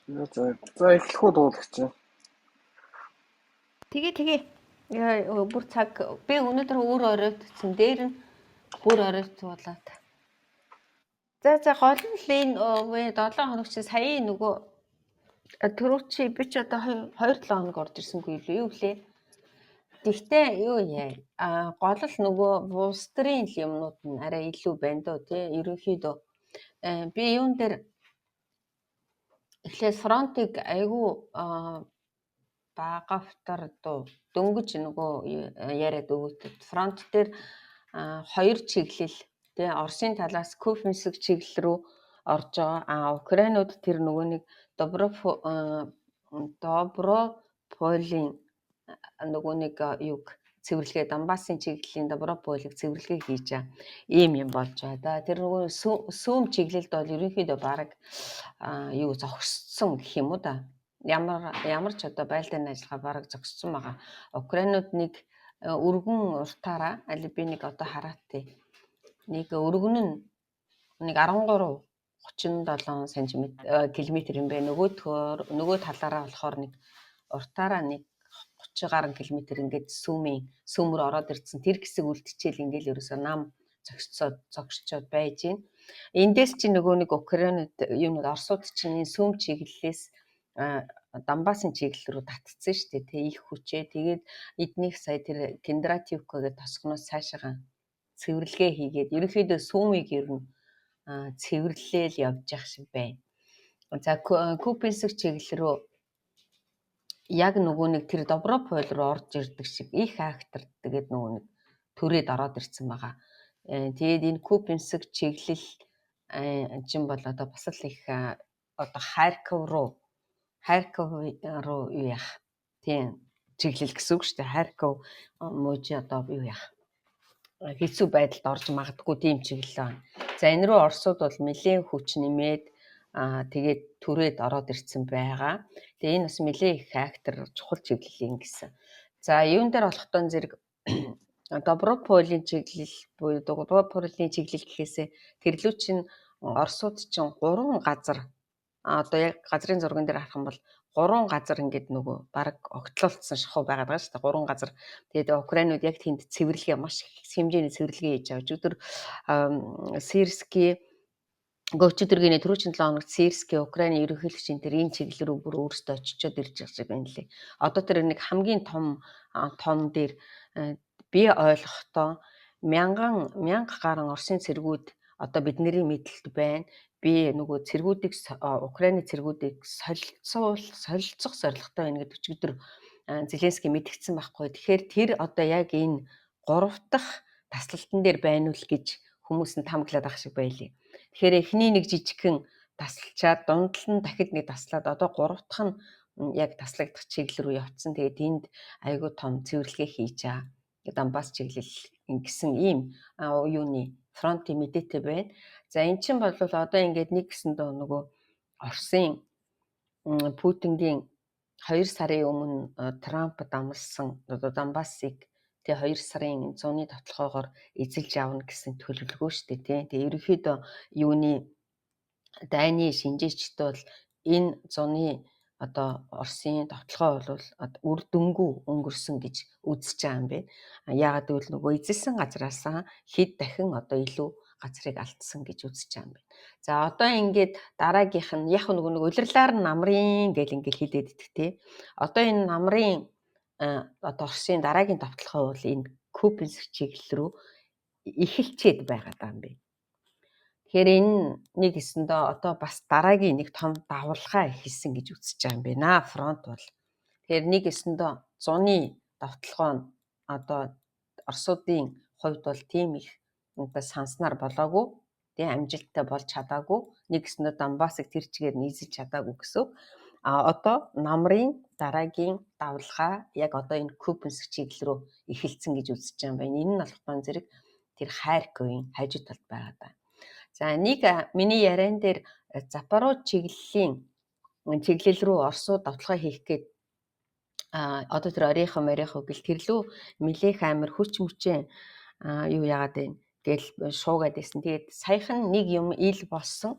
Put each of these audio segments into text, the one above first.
За эхлэхүү дуулагч. Тэгээ. Бүр цаг би өнөөдөр өөр оройтсон. Дээр нь бүр оройтуулаад. За гол нь энэ 7 хоног чи сая нөгөө түрүүчи би ч одоо 2-7 хоног орж ирсэнгүй юу лээ. Гэхдээ юу яа. Гол нь нөгөө бусдрын юмнууд нь арай илүү байна дөө тий. Ерөнхийдөө би юун дээр эхлээд фронтыг айгүй багавтар дөнгөж нөгөө яриад өгөөд фронт дээр 2 чиглэл тий Оросын талаас Купинск чиглэл рүү орж байгаа. Украинууд тэр нөгөө нэг Доброполийн нөгөө нэг юг цэвэрлэгээ Донбассын чиглэлийн Доброполийг цэвэрлэгээ хийж байгаа. Ийм юм болж байгаа. Тэр нөгөө сүүм чиглэлд бол ерөнхийдөө баг юу зогссон гэх юм уу да. Ямар ч одоо байлдааны ажиллагаа бараг зогссон байгаа. Украинууд нэг өргөн уртаараа аль би нэг одоо хараад тий. Нэг өргөн нь нэг 13-37 км юм бэ. Нөгөө талаараа болохоор нэг уртаараа нэг 30 гаруй километр ингээд сүүмөр ороод ирсэн. Тэр хэсэг үлдчихэл ингээд ерөөсөө нам зогсчод байж гин. Эндээс чи нөгөө нэг Украинууд юунууд Оросууд чинь сүүм чиглэлээс Донбассын чиглэл рүү татцсан шүү дээ. Тэ их хүчээ. Тэгээд эднийх сая тэр Кондративка гэдэг тосгоноос цаашаа цэвэрлэгээ хийгээд ерөнхийдөө сүүмийг ер нь цэвэрлээл явж явах шиг байна. За Купинск чиглэл рүү яг нөгөө нэг тэр Доброполь руу орж ирдэг шиг их актер тэгээд нөгөө нэг төрөөд ороод ирсэн байгаа. Тэгээд энэ Купинск чиглэл чинь бол одоо бас л их одоо Харьков руу юу яах тийм чиглэл гэсэн үг шүү дээ. Харьков мужи одоо юу яах хэцүү байдалд орж магадгүй тийм чиглэл байна. За энэ рүү Оросууд бол нэлээд хүч нэмээд тэгээд түрээд ороод ирсэн байгаа. Тэгээ энэ бас нэлээд их актер чухал чиглэлийн гэсэн. За юун дээр болохтон зэрэг Доброполийн чиглэл буюу Доброполийн чиглэл гэхээсээ тэрлүү чинь Оросууд чинь 3 газар одоо яг газрын зурган дээр харах юм бол 3 газар ингээд нөгөө баг огтлолцсон шахуу байгаад байгаа шүү дээ. 3 газар. Тэгээд Украинууд яг тэнд цэвэрлэгээ маш их хэмжээний цэвэрлэгээ хийж байгаа. Өчигдөр Сирский Гөвчөдөргийн түрүүчийн 7 хоногт Сирский Украины ерөнхийлөгчийн тэр энэ чиглэл рүү бүр өөрсдөө очичоод ирж байгаа шиг байна лээ. Одоо тэр нэг хамгийн том дээр би ойлгохдоо 1000 гаруй Оросын цэргүүд одоо бидний мэдлэлд байна. Би нөгөө цэргүүдийг Украины цэргүүдийг солилцох зорилготой байна гэдэг өчигдөр Зеленский мэдгдсэн байхгүй. Тэгэхээр тэр одоо яг энэ 3 дахь таслалтан дээр байна уу гэж хүмүүс нь тамглаад ах шиг байлээ. Тэгэхээр эхний нэг жижигхэн тасалчаад дундал нь дахид нэг таслаад одоо 3 дахь нь яг таслагдах чиглэл рүү явцсан. Тэгээд энд айгүй том цэвэрлэгээ хийж байгаа. Донбасс чиглэл гэсэн ийм юуны фронтын мэдээтэй байна. За эн чинь бол одоо ингээд нэг гэсэндээ нөгөө Оросын Путингийн 2 сарын өмнө Трамп дамлсан одоо Донбассыг тэгээ 2 сарын зуны тоглохоогоор эзэлж авна гэсэн төлөвлөгөө шүү дээ тий. Тэгээ ерөнхийдөө юуны дайны шинжээчд бол энэ зуны одоо Оросын тоглохоо бол үр дүнгүй өнгөрсөн гэж үзэж байгаа юм байна. Яагаад гэвэл нөгөө эзэлсэн газраасаа хэд дахин одоо илүү газрыг алдсан гэж үзэж байгаа юм байна. За одоо ингээд дараагийнх нь яг нөгөө улирлаар намрын гэл ингээд хилээд идэх тий. Одоо энэ намрын одоо Оросын дараагийн товтлохоо бол энэ Купинск чиглэл рүү эхэлчээд байгаа юм байна. Тэгэхээр энэ нэг гэсэндээ одоо бас дараагийн нэг том давалгаа эхэлсэн гэж үзэж байгаа юм байна. Фронт бол. Тэгэхээр нэг гэсэндээ зуны давталгоо нь одоо Оросуудын хувьд бол тийм их одоо санснаар болоогүй, тийм амжилттай болж чадаагүй. Нэг гэсэндээ Донбассыг тэр чигээр нь эзэж чадаагүй гэсэн. Одоо намрын дараагийн давалгаа яг одоо энэ Купинск чиглэл рүү эхэлсэн гэж үзэж байгаа юм байна. Энэ нь болохгүй зэрэг тэр Харьковын хажуу талд байгаа даа. За нэг миний яриан дээр Запорожье чиглэл рүү Оросууд давталгаа хийх гээд одоо тэр орийнхоо гэл тэрлүү нэлээх амир хүч мүчээ юу яагаад вэ гэл шуугаад байсан. Тэгээд саяхан нэг юм ил болсон.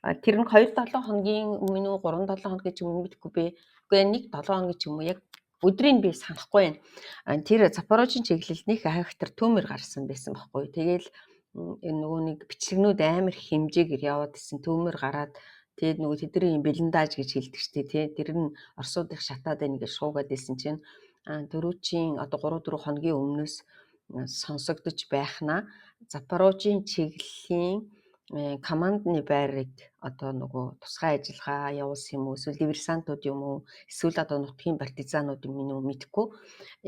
Тэр нь 2-7 хоногийн өмнө үү 3-7 хоног гэж юм мэдгүй би. Үгүй 1-7 хоног гэж юм уу яг өдрийг би санахгүй байна. Тэр Запорожийн чиглэлнийх айхтар төмөр гарсан байсан байхгүй. Тэгээл нөгөө нэг бичлэгнүүд амар хэмжээгээр яваад исэн төмөр гараад тэгээд нөгөө тэдний бэлэндааж гэж хэлдэг штеп тий. Тэр нь орсууд их шатаад байна гэж шуугаад исэн чинь дөрөвчийн одоо 3-4 хоногийн өмнөөс сонсогдож байхна Запорожийн чиглэлийн командны байрыг одоо нөгөө тусгай ажиллагаа явуулсан юм уу эсвэл диверсантууд юм уу эсвэл одоо нутгийн партизанууд юм уу мэдэхгүй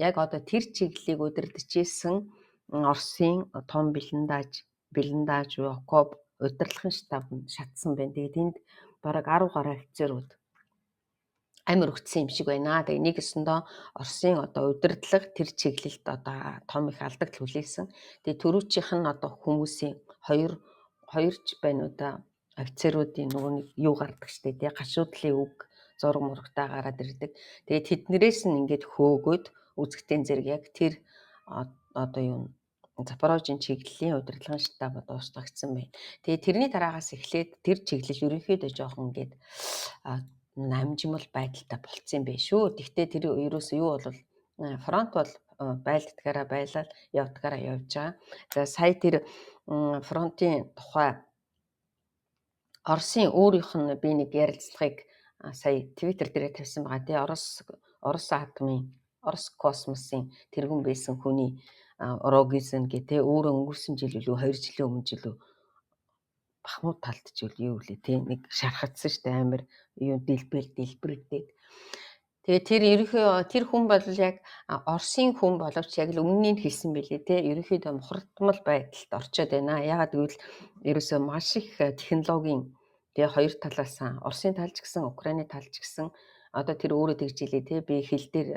яг одоо тэр чиглэлийг удирдахжсэн Оросын том бэлэндааж окоп удирдлагын штаб шатсан байна. Тэгээд энд бараг 10 гаруй офицерууд амир өгцсөн юм шиг байна. Тэгээ нэг өсөндөө Оросын одоо удирдлага тэр чиглэлд одоо том их алдагт хүлээсэн. Тэгээ төрүүчийнх нь одоо хүмүүсийн хоёр ч байна уу да офицеруудын нөгөө нэг юу гардаг штэ тий гашуудлын үг зураг мурагтаа гараад ирдэг. Тэгээд тэднэрээс нь ингээд хөөгөөд үзэгтэн зэрэг яг тэр одоо юу Запорожийн чиглэлийн удирдлагын штаб одоо устгагдсан байна. Тэгээд тэрний дараагаас эхлээд тэр чиглэл ерөнхийдөө жоохон ингээд намжимал байдалтай болцсон юм байна шүү. Тэгвэл тэр ерөөсөө юу бол фронт бол байлдгаараа байлал явдгаараа явж байгаа. За сая тэр фронтын тухай Оросын өөрийнх нь би нэг ярилцлагыг сая Twitter дээр тавьсан байгаа тий. Орос атомын Орос космосын тэргүүн байсан хүний Рогизен гэдэг өөрөө өнгөрсөн жил үлээ 2 жилийн өмнө жилөө бахмууд талд ч юу үлээ тий нэг шархацсан штэ амир юу дэлбэрэгдээд. Тэгээ тэр ерөнхий тэр хүн бол яг Оросын хүн боловч яг л өмнөний нь хэлсэн байлээ тий ерөнхийдөө мухардмал байдалд орчод байна. Ягаад гэвэл ерөөсөө маш их технологийн тэгээ хоёр талаас Оросын талч гэсэн Украины талч гэсэн одоо тэр өөрөө тэгж хэлээ тий би хил дээр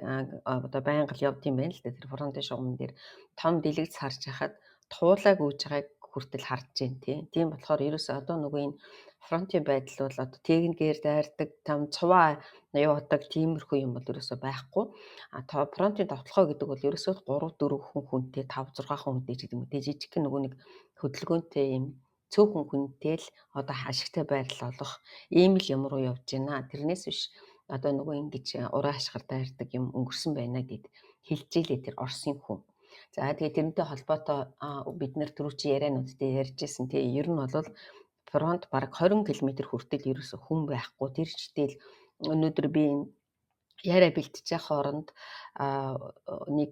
одоо байнга л явд юм байна л да тэр фронтын шугам дээр том дэлгэц харж хахад туулайг үүж байгааг хүртэл харж байна тий. Тийм болохоор ерөөсөө одоо нөгөө энэ фронтын байдал бол одоо техникээр дайрдаг там цуваа явуудаг тиймэрхүү юм бол ерөөсөө байхгүй. Фронтын товтлогоо гэдэг бол ерөөсөө 3-4 хүнтэй 5-6 хүнтэй гэдэг юм үү. Жижиг нөгөө нэг хөдөлгөөнтэй юм цөөхөн хүнтэй л одоо ашигтай байрлал олох ийм л юм руу явж байна. Тэрнээс биш одоо нөгөө ингэж уран ашгаар дайрдаг юм өнгөрсөн байна гэд хэлж илээ тэр Оросын хүн. За тэгээ тэрнтэй холбоотой бид нэр түрүүчийн ярианууд дээр ярьжсэн тий ер нь бол фронт бараг 20 км хүртэл ерөөсө хүн байхгүй. Тэр читэл өнөөдөр би яриа бэлтжих хооронд нэг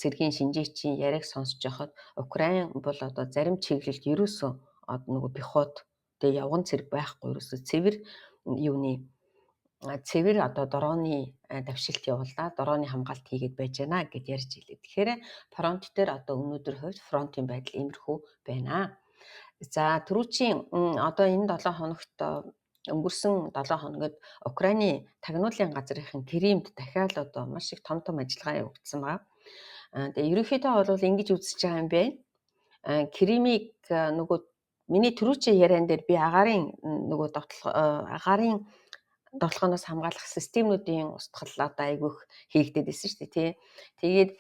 цэргийн шинжээчийн яриаг сонсож байхад Украин бол одоо зарим чиглэлд ерөөсө нөгөө пехот тэгээ явган цэрэг байхгүй ерөөсө цэвэр одоо дроны давшилт явуулаад дроны хамгаалт хийгээд байж байна гэж ярьж илээ. Тэгэхээр фронт дээр одоо өнөөдөр хувьд фронтын байдал иймэрхүү байна. За түрүүчийн одоо энэ 7 хоногт өнгөрсөн 7 хоногт Украины тагнуулын газрын Кримд дахиад одоо маш их том ажиллагаа явагдсан байна. Тэгээ ерөнхийдөө бол ингэж үзэж байгаа юм байна. Кримийг нөгөө миний түрүүчийн яриан дээр би агаарын нөгөө агаарын довтлогоноос хамгаалах системүүдийн устгал одоо айгүйх хийгдээд байсан шүү дээ тий. Тэгээд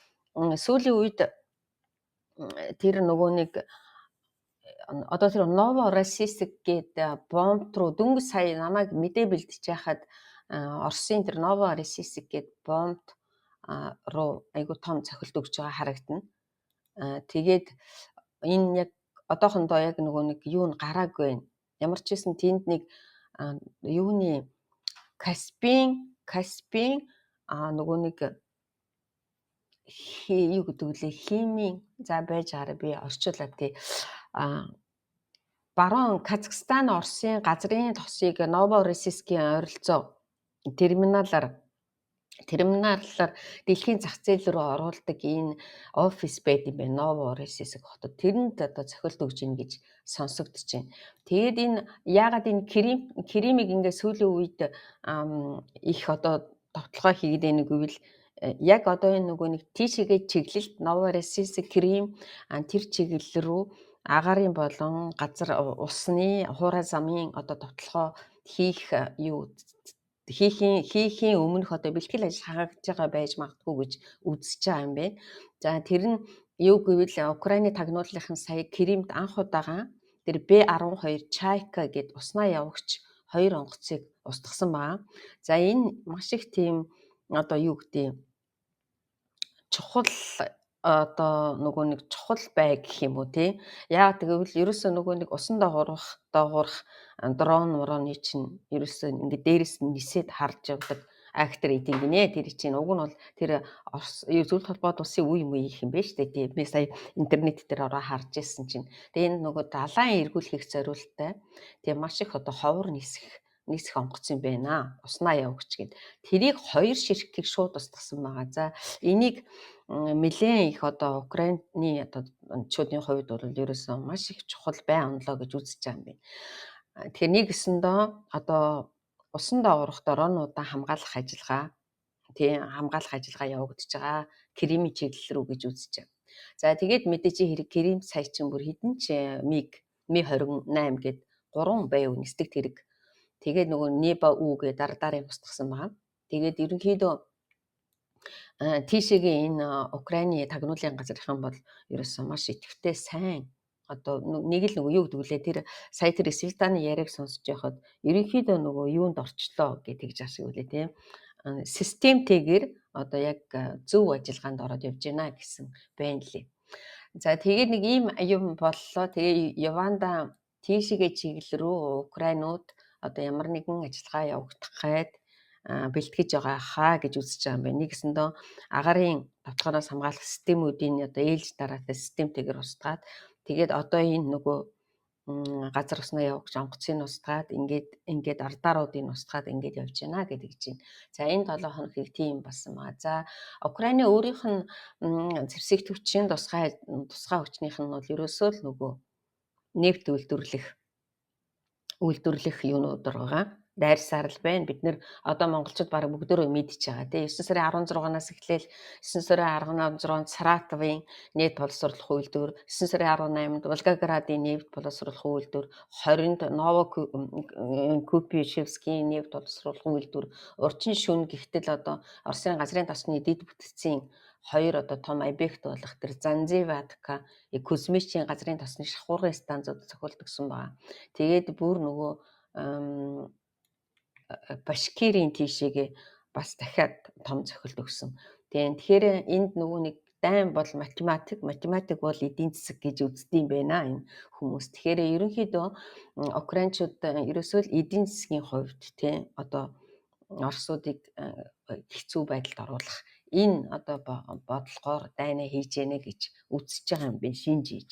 сүүлийн үед тэр нөгөө нэг одоо тэр Новороссийск гэдэг бомб руу дөнгөж сая намайг мэдээ бэлдэж яхад Оросын тэр Новороссийск гэдэг бомб руу айгүй том цохилт өгж байгаа харагдана. Тэгээд энэ яг одоохондоо яг нөгөө нэг юу н гараагүй. Ямар ч байсан тэнд нэг юуны Каспийн нөгөө нэг юу гэдэг лээ химийн за байж байгаа би орчуулад тий баруун Казахстан Оросын газрын тосыг Новороссийскийн ойролцоо терминалаар дэлхийн зах зээл рүү оруулдаг энэ офис байд юм байна Новороссийск хотод. Тэрэнд одоо цохилт өгж ийн гэж сонсогдож байна. Тэгээд энэ яагаад энэ Кримийг ингээ сүүлийн үед их одоо товтлогоо хийгээд нэг үйл яг одоо энэ нөгөө нэг тийшээгээ чиглэлт Новороссийск Крим тэр чиглэл рүү агаарын болон газар усны хуурай замын одоо товтлогоо хийхийн өмнөх одоо бэлтгэл ажил хангаж байгаа байж магадгүй гэж үзэж байгаа юм байна. За тэр нь юу гэвэл Украины тагнуулынхан сая Кримд анх удаага тэр B12 Чайка гэд уснаа явагч 2 онгоцыг устгасан байна. За энэ маш их тийм одоо юу гэдэг чухал одоо нөгөө нэг чухал бай гэх юм уу тий. Яагаад гэвэл ерөөсөө нөгөө нэг усан доогоорох дрон мороны чинь ерөөсөө ингээд дээрээс нь нисээд харж явдаг актер эдийн гинэ. Тэр чинь уг нь бол тэр зөвлөлт холбоот улсын үе юм их юм байна шүү дээ. Тийм би сая интернет дээр ороо харж ирсэн чинь. Тэгээ энэ нөгөө далайн эргүүлэхийг зориулттай. Тэгээ маш их одоо ховор нисэх онгоц юм байна. Уснаа явагч гэд. Тэрийг 2 ширхгийг шууд устгасан байгаа. За энийг нэлээд их одоо Украины одоо чуудын хувьд бол ерөөсөө маш их чухал бай онлоо гэж үзэж байгаа юм байна. Тэгэхээр нэг гэсэндээ одоо усан доогоорох дронуудаа хамгаалах ажиллагаа явагдаж байгаа. Кремийн чиглэл рүү гэж үзэж байгаа. За тэгээд мэдээч хэрэг Крем сая чинь бүр хідэн ч Ми-28 гээд 3 бай үнэсдэг тэрэг. Тэгээд нөгөө Неба үгээ дараагийн устгасан байгаа. Тэгээд ерөнхийдөө тийшээгээ энэ Украины тагнуулын газрын бол ерөөсөн маш идэвхтэй сайн одоо нэг л нөгөө юу гэдэг вүлээ тэр сая тэр Светланы яриаг сонсож байхад ерөнхийдөө нөгөө юунд орчлоо гэдэг жаашиг үлээ тийм системтэйгээр одоо яг зөв ажиллагаанд ороод явж байна гэсэн байна лээ. За тэгээд нэг ийм юм боллоо. Тэгээ Яванда тийшээгээ чиглэл рүү Украинууд одоо ямар нэгэн ажиллагаа явагдах гээд бэлтгэж байгаа хаа гэж үзэж байгаа юм байна. Нэгсэндээ агарын тотгороос хамгаалах системүүдийн одоо ээлж дараатай системтэйгээр устгаад тэгээд одоо энэ нөгөө газар уснаа явагч онгоцыг устгаад ингээд ардааруудыг устгаад ингээд явж байна гэдэг чинь. За энэ 7 хоногийг тийм болсон байгаа. За Украины өөрийнх нь зэвсэг төвчийн тусгай хүчнийх нь бол ерөөсөө л нөгөө нефт үйлдвэрлэх юунууд байгаа. Дайрсаар л байна. Бид нэр одоо монголчууд бараг бүгдөө мэдчихэж байгаа тийм 9 сарын 16-наас эхлээл 9 сарын 16-нд Саратовын нефт боловсруулах үйлдвэр, 9 сарын 18-нд Волгоградын нефт боловсруулах үйлдвэр, 20-нд Новокупишевскийн нефт боловсруулах үйлдвэр, урчин шөнө гихтэл одоо Оросын газрын тосны дэд бүтцийн 2 одоо том объект болох тэр Занзиватка, Кузьмичийн газрын тосны шахуургын станцууд зохиолдсон байгаа. Тэгээд бүр нөгөө Башкирийн тийшээгээ бас дахиад том цохилт өгсөн. Тэгэхээр энд нөгөө нэг дайн бол математик бол эдийн засаг гэж үздэг юм байна энэ хүмүүс. Тэгэхээр ерөнхийдөө украинчууд ерөөсөө л эдийн засгийн хувьд тийм одоо Оросуудыг хэцүү байдалд оруулах энэ одоо бодлогоор дайнаа хийж яана гэж үзэж байгаа юм би шинжиж.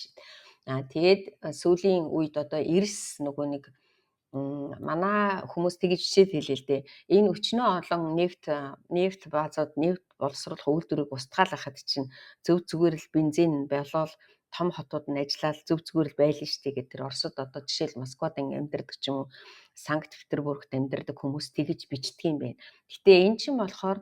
Тэгээд сүүлийн үед одоо эрс нөгөө нэг манай хүмүүс тэгж жишээ хэлээ л дээ. Энэ өчнөө олон нефт баазууд нефт боловсруулах үйлдвэрийг устгаалахад чинь зүгээр л бензин болол том хотууд нь ажиллаад зүгээр л байлаа шүү дээ гэдэг. Тэр Оросод одоо жишээл Москвад амьдардаг ч юм уу Санкт Петербургт амьдардаг хүмүүс тэгж бичдэг юм байна. Гэтэ эн чинь болохоор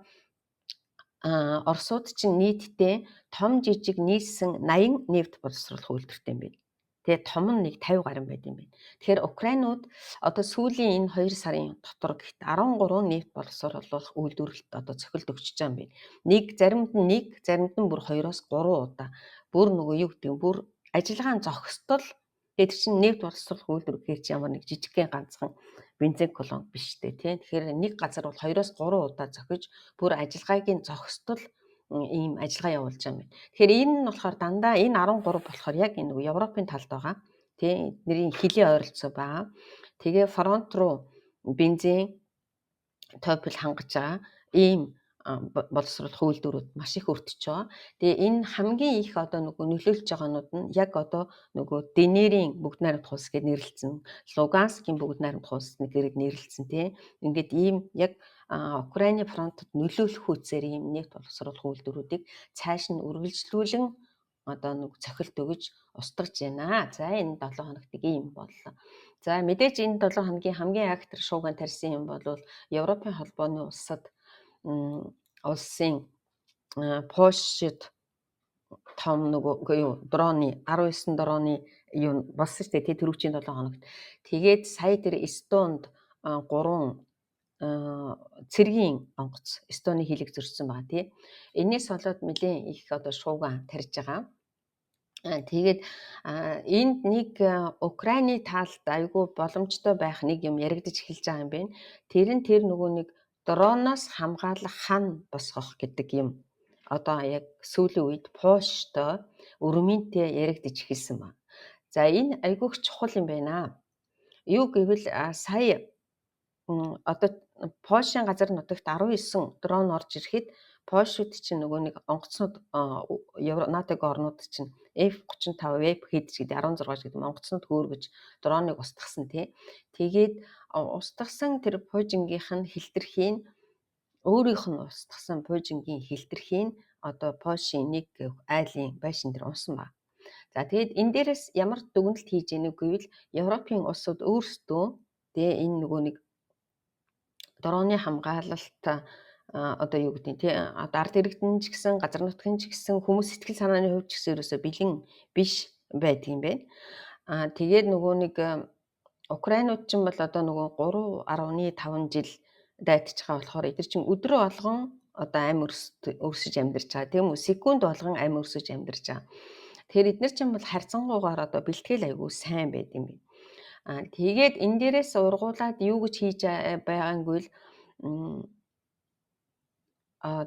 Оросууд чинь нийтдээ том жижиг нийлсэн 80 нефт боловсруулах үйлдвэртэй юм байна. Тэгээ том нь нэг 50 гаруй байд юм байна. Тэгэхээр Украинууд одоо сүүлийн энэ 2 сарын дотор 13 нефт боловсруулах үйлдвэрлэлт одоо цохилт өгч байгаа юм байна. Заримд нь бүр 2-3 удаа. Бүр нөгөө юу гэдэг нь бүр ажиллагаан зогсдол тэгээд чинь нефт боловсруулах үйлдвэр гэхэр чи ямар нэг жижигхэн ганцхан бензин колонк биш үү тийм. Тэгэхээр нэг газар бол 2-3 удаа зохиж бүр ажиллагаагийн зогсдол ийм ажиллагаа явуулж байгаа юм байна. Тэгэхээр энэ нь болохоор дандаа энэ 13 болохоор яг энэ нөгөө Европын талд байгаа. Тийм эднэрийн хилийн ойролцоо байгаа. Тэгээ фронт руу бензин топл хангаж байгаа ийм боловсруулах үйлдвэрүүд маш их өртөж байгаа. Тэгээ энэ хамгийн их одоо нөгөө нөлөөлж байгаанууд нь яг одоо нөгөө Днерийн бүгд найрамдах улс гэж нэрлэлсэн, Луганскийн бүгд найрамдах улс гэж нэрлэлсэн тийм. Ингээд ийм яг Украины фронтод нөлөөлөх хүчээр ийм нефт боловсруулах үйлдвэрүүдийг цааш нь үргэлжлүүлэн одоо нэг цохилт өгж устгаж байна. За энэ 7 хоногт ийм боллоо. За мэдээж энэ 7 хоногийн хамгийн актер шууган тарьсан юм бол Европын холбооны улсын Польшид том нөгөө дроны 19 дроны юу болсон шүү дээ тэрүүчийн 7 хоногт. Тэгээд сая тэр Эстонд 3 цэргийн онгоц Эстоны хилэг зөрчсөн байгаа тий. Энээс болоод нэлээд их одоо шууган тарьж байгаа. Тэгээд энд нэг Украины талд айгүй боломжтой байх нэг юм яригдж эхэлж байгаа юм байна. Тэр нь тэр нөгөө нэг дроноос хамгаалах хан босгох гэдэг юм. Одоо яг сүүлийн үед Польштой өрмөнтэй яригдж эхэлсэн ба. За энэ айгүйх чухал юм байна. Юу гэвэл сая одоо Польшийн газар нутагт 19 дрон орж ирэхэд Польшууд чинь нөгөө нэг онгоцнууд НАТО-гийн орнууд чинь F-35 Webhead гэдэг 16 гэдэг онгоцнууд хөөргөж дроныг устгасан тий. Тэгээд устгасан тэр Польшингийнх нь хилтерхийн өөрийнх нь устгасан Польшингийн хилтерхийн одоо Польшийн нэг айлын байшин дээр унсан ба. За тэгээд энэ дээрээс ямар дүгнэлт хийж ийнэ гэвэл Европын улсууд өөрсдөө тэгээ энэ нөгөө нэг дроны хамгаалалт одоо юу гэдэг нь тий одоо ард иргэдэн ч гэсэн газар нутгийн ч гэсэн хүмүүс сэтгэл санааны хувьд ч гэсэн ерөөсө бэлэн биш байдаг юм байна. Тэгээд нөгөө нэг Украинууд ч юм бол одоо нөгөө 3.5 жил дайтаж байгаа болохоор эдгээр чинь өдрөө болгон одоо амь өрсөж амьдарч байгаа тийм үү, секунд болгон амь өрсөж амьдарч байгаа. Тэгэхээр эдгээр чинь бол харьцангуйгаар одоо бэлтгэл айгүй сайн байд юм байна. Тэгээд энэ дээрээс ургуулад юу гэж хийж байгаа юм гэвэл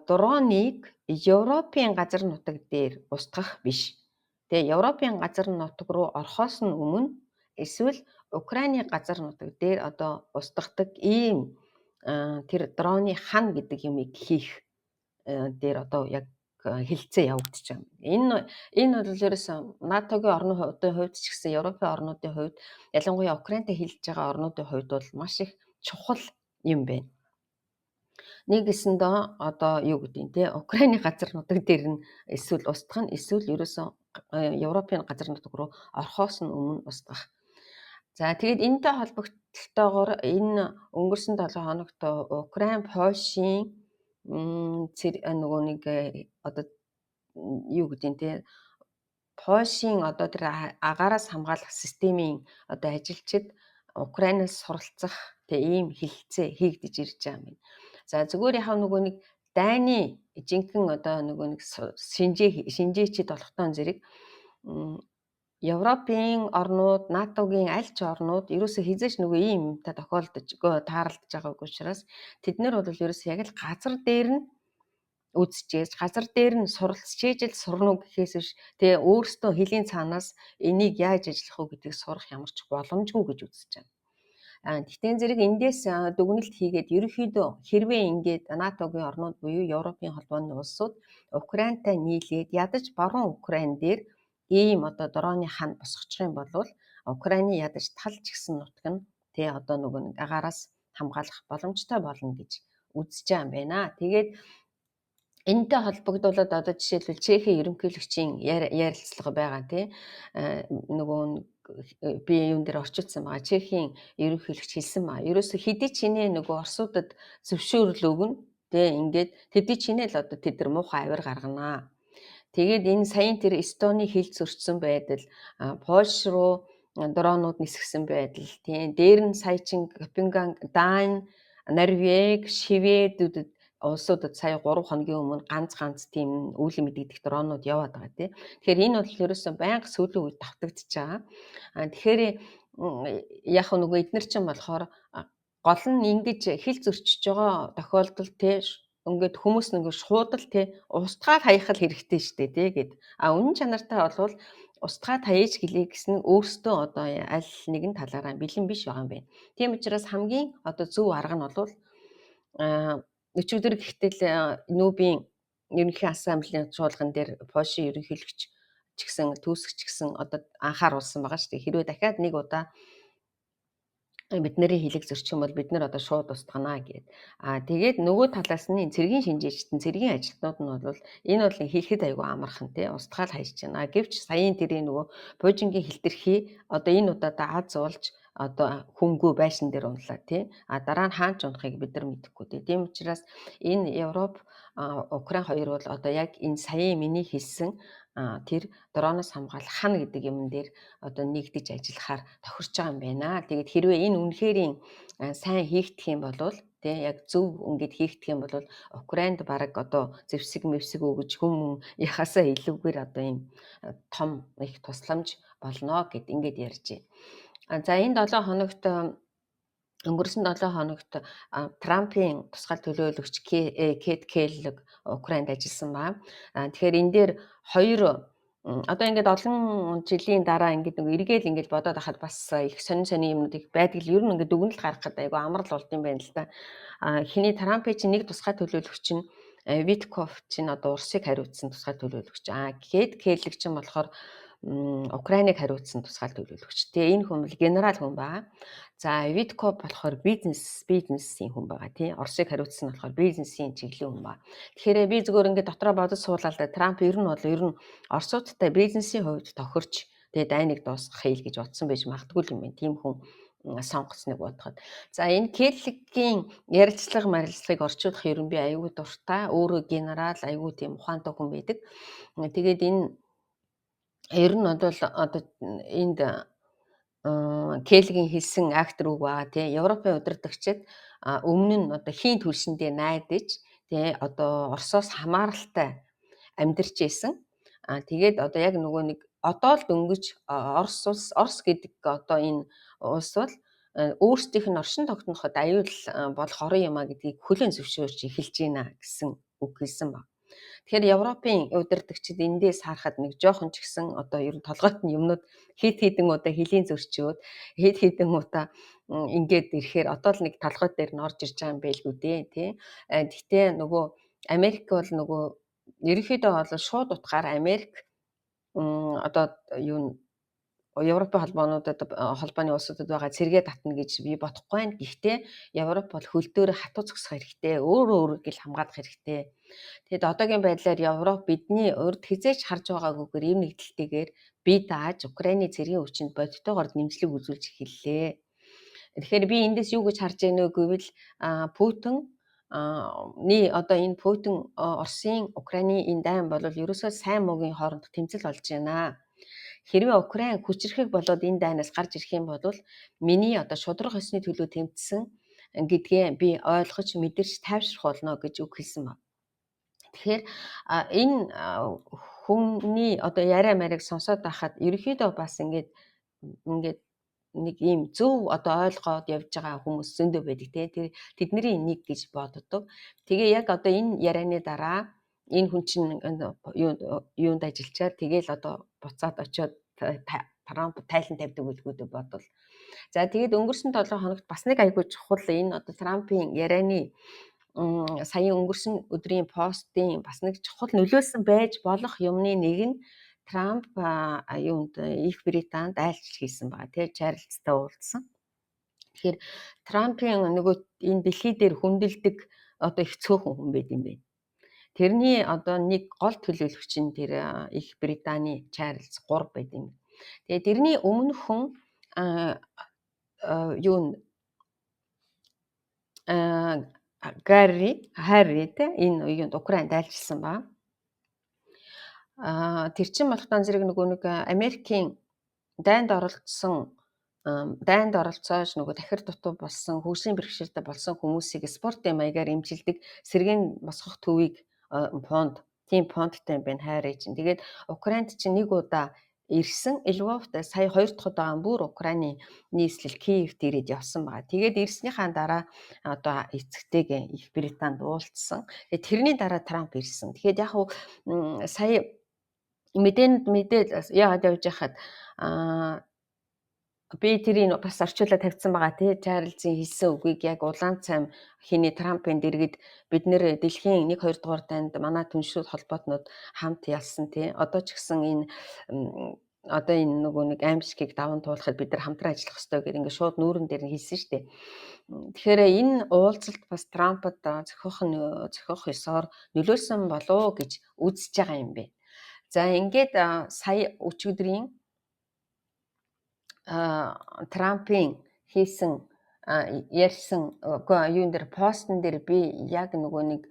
дроныг Европын газар нутаг дээр устгах биш. Тэгээ Европын газар нутаг руу орохоос нь өмнө эсвэл Украины газар нутаг дээр одоо устгадаг ийм тэр дроны хан гэдэг юмыг хийх дээр одоо яг хилцээ явагдаж байна. Энэ бол ерөөсөн НАТО-гийн орнуудын хувьд ч гэсэн Европын орнуудын хувьд ялангуяа Украинтай хилж байгаа орнуудын хувьд бол маш их чухал юм байна. Нэг гэсэндээ одоо юу гэдэг нь те Украины газар нутаг дээр нь эсвэл устгах нь эсвэл ерөөсөн Европын газар нутаг руу орохоос нь өмнө устгах. За тэгээд энэтэй холбогдлолтойгоор энэ өнгөрсөн 7 хоногт Украин Польшийн нөгөө нэг одоо юу гэдэг нь те Польшийн одоо тэр агаараас хамгаалах системийн одоо ажилчид Украинаас суралцах тэгээ ийм хилцээ хийгдэж ирж байгаа юм. За зүгээр яхаа нөгөө нэг дайны жинхэнэ одоо нөгөө нэг шинжээчид болохтон зэрэг Европын орнууд, НАТО-гийн аль ч орнууд ерөөсөө хизээч нөгөө ийм юмтай тохиолдож таарлаж байгаагүй учраас тэд нар бол ерөөсөө яг л газар дээр нь үзчихээж, газар дээр нь суралцчихээж л сурна уу гэхээс биш тэгээ өөрсдөө хэлийн цаанаас энийг яаж ажиллах уу гэдгийг сурах ямар ч боломжгүй гэж үзэж байна. Тэгтээ зэрэг эндээс дүгнэлт хийгээд ерөнхийдөө хэрвээ ингээд НАТО-гийн орнууд буюу Европын холбооны улсууд Украинтай нийлээд ядаж баруун Украин дээр ийм одоо дроны хан босгочих юм бол Украины ядаж талж гисэн нутаг нь тий одоо нөгөө нэг агаараас хамгаалах боломжтой болно гэж үзэж байгаа юм байна. Тэгээд энэтэй холбогдуулаад одоо жишээлбэл Чехийн ерөнхийлөгчийн ярилцлага байгаа тий нөгөө би юун дээр орчуулсан байгаа. Чехийн ерөнхийлөгч хэлсэн ба. Ерөөсө хэдий чинээ нөгөө орсуудад зөвшөөрөл өгнө. Тэ ингээд хэдий чинээ л одоо тэд нар муухай авир гарганаа. Тэгээд энэ саяын тэр Эстоны хил зөрчсөн байдал, Польш руу дронууд нисгсэн байдал, тийм дээр нь сая чин Копенгаген, Дани, Норвег, Шведүүдэд улсуудад сая 3 хоногийн өмнө ганц тийм үйл мэдэгдэх дронууд яваад байгаа тийм. Тэгэхээр энэ бол ерөөсөө байнга сүүлийн үед давтагдчихж байгаа. Тэгэхээр яг нөгөө эднэр чинь болохоор гол нь ингэж хил зөрчиж байгаа тохиолдолд тийм ингээд хүмүүс нэг шуудал тий устгаад хаяхал хэрэгтэй штэ тий гэд. Үнэн чанартай болвол устгаад хаяж гэлээ гэсэн нь өөртөө одоо аль нэгэн талаараа бэлэн биш байгаа юм байна. Тийм учраас хамгийн одоо зөв арга нь бол өчигдөр гэхдээ нүүбийн ерөнхий ассамблеийн чуулган дээр Польшийн ерөнхийлөгч ч гэсэн түүсгч гэсэн одоо анхааруулсан байгаа штэ. Хэрвээ дахиад нэг удаа бидний хилэг зөрчих юм бол бид нар одоо шууд устгана гэд. Тэгээд нөгөө талаас нь цэргийн шинжээчдэн цэргийн ажилтнууд нь бол энэ бол хийхэд айгүй амархан тий устгаал хайж байна. Гэвч саяын тэрийн нөгөө Польшингийн хилтерхий одоо энэ удаадаа аз уулж одоо хөнгөө байшин дээр унлаа тий. Дараа нь хаанч унахыг бид нар мэдэхгүй тий. Тийм учраас энэ Европ Украин хоёр бол одоо яг энэ саяын миний хэлсэн тэр дроноос хамгаалах хана гэдэг юм дээр одоо нэгдэж ажиллахаар тохирч байгаа юм байна. Тэгээд хэрвээ энэ үнэхэрийн сайн хийгдэх юм бол Тэ яг зөв ингээд хийгдэх юм бол Украинд бараг одоо зэвсэг мэвсэг өгж хүм яхасаа илүүгээр одоо ийм том их тусламж болно гэд ингээд ярьж байна. За энэ 7 хоногт өнгөрсөн 7 хоногт Трампын тусгай төлөөлөгч Кэт Келлог Украинд ажилласан ба. Тэгэхээр энэ дээр хоёр одоо ингээд олон жилийн дараа ингээд нэг эргээл ингээд бодоод ахад бас их сонин юмнууд их байдаг л ер нь ингээд дүгнэлт гаргахад айгу амар л болд юм байна л да. Хиний Трампын чинь нэг тусгай төлөөлөгч нь Витков чинь одоо Урсыг хариуцсан тусгай төлөөлөгч. Кэт Келлог чинь болохоор Украиныг хариуцсан тусгай төлөөлөгч. Тэгээ энэ хүн бол генерал хүн байгаа. За Витков болохоор бизнесийн хүн байгаа тий. Оросыг хариуцсан болохоор бизнесийн чиглэлийн хүн байгаа. Тэгэхээр би зүгээр ингээд дотроо бодож суулаа л да. Трамп ер нь Оросуудтай бизнесийн хувьд тохирч тэгээ дайныг дуусгах хэл гэж бодсон байж магадгүй юм байна. Тийм хүн сонгоцныг бодоход. За энэ Келлигийн ярилцлагыг орчуулах ер нь би аюул дуртай. Өөрөө генерал аюул тийм ухаантай хүн байдаг. Тэгээд энэ ер нь бол одоо энд Келлигийн хэлсэн актер үг байгаа тий. Европын удирдагчид өмнө нь одоо хийн төлшөндөө найдаж тий одоо Оросоос хамааралтай амьдарч исэн. Тэгээд одоо яг нөгөө нэг одоо л дөнгөж Орос гэдэг одоо энэ улс бол өөрсдийнх нь оршин тогтноход аюул болох орон юм а гэдгийг хүлээн зөвшөөрч эхэлж байна гэсэн үг хэлсэн баг. Тэгэхээр Европын удирдагчид эндээс харахад нэг жоохон ч гэсэн одоо ер нь толгойт нь юмнууд хитэн удаа хөлийн зөрчөөд хитэн удаа ингээд ирэхээр одоо л нэг толгойд дээр нь орж ирж байгаа юм байлгүй дээ тий. Гэхдээ нөгөө Америк бол нөгөө ерөнхийдөө бол шууд утгаар Америк одоо юу Европын холбооны улсуудад байгаа цэргээ татна гэж би бодохгүй байна. Гэхдээ Европ бол хөл дээрээ хатуу зогсох хэрэгтэй. Өөрөөр гэл хамгаалах хэрэгтэй. Тэгэд одоогийн байдлаар Европ бидний урд хизээч харж байгаагүйгээр ийм нэгдэлтэйгээр бие дааж Украины цэргийн хүчинд бодитоогоор нэмжлэг үзүүлж эхэллээ. Тэгэхээр би эндээс юу гэж харж байна вэ гэвэл Путин одоо энэ Путин Оросын Украины энэ дайн бол ерөөсөө сайн муугийн хоорондох тэмцэл болж байна. Хэрвээ Украин хүчрэхэг болоод энэ дайнаас гарч ирэх юм бол миний одоо шудраг хосны төлөө тэмцсэн гэдгээ би ойлгож мэдэрч тайвшрах болно гэж үг хэлсэн байна. Тэгэхээр энэ хүний одоо яриа марийг сонсоод байхад ерөнхийдөө бас ингээд нэг ийм зөв одоо ойлгоод явж байгаа хүмүүс зөндөө байдаг тий. Тэдний нэг гэж боддог. Тэгээ яг одоо энэ ярианы дараа энэ хүн чинь юунд ажиллачаад тэгээл одоо буцаад очиод Трамп тайлан тавьдаг үлгүүдээ бодвол. За тэгээд өнгөрсөн 7 хоногт бас нэг айгүй чухал энэ одоо Трампын ярианы саяын өнгөрсөн өдрийн постын бас нэг чухал нөлөөлсөн байж болох юмны нэг нь Трамп Их Британд айлчлал хийсэн байгаа тий. Чарльзтай уулзсан. Тэгэхээр Трампын нөгөө энэ дэлхий дээр хүндэлдэг одоо их цөөхөн хүн байд юм байна. Тэрний одоо нэг гол төлөөлөгч нь тэр Их Британий Чарльз 3 байд юм. Тэгээ тэрний өмнөх хүн Харри те энэ юунд Украинд айлчилсан ба. Тэр чин болохтан зэрэг нөгөө нэг Америкийн дайнд оролцоож нөгөө тахир дутуу болсон хөгжлийн бэрхшээлтэй болсон хүмүүсийг спортын маягаар эмчилдэг сэргээн босгох төвийг фондтай юм байна Харри чинь. Тэгээд Украинд чинь нэг удаа ирсэн Львовт сая 2 дахь удаа бүр Украины нийслэл Киевт ирээд явсан байгаа. Тэгээд ирснийхаа дараа одоо эцэгтэйгээ Их Британд уулзсан. Тэрний дараа Трамп ирсэн. Тэгэхээр яг сая мэдээд яагаад явж байхад би тэрийг бас орчуулаад тавьсан байгаа тий. Чарльзын хэлсэн үгийг яг улаан цайм хиний Трампын дэргэд бид нэр дэлхийн 1-2 дугаар дайнд манай түншрүүд холбоотнууд хамт ялсан тий. Одоо ч гэсэн энэ нөгөө нэг аимшигыг даван туулахад бид нар хамтран ажиллах ёстой гэдэг ингээд шууд нүүрэн дээр нь хэлсэн шүү дээ. Тэгэхээр энэ уулзалт бас Трампад зохиох ёсоор нөлөөлсөн болов гэж үзэж байгаа юм бэ. За ингээд сая өчигдрийн Трампын хийсэн ярьсан юун дээр постн дээр би яг нөгөө нэг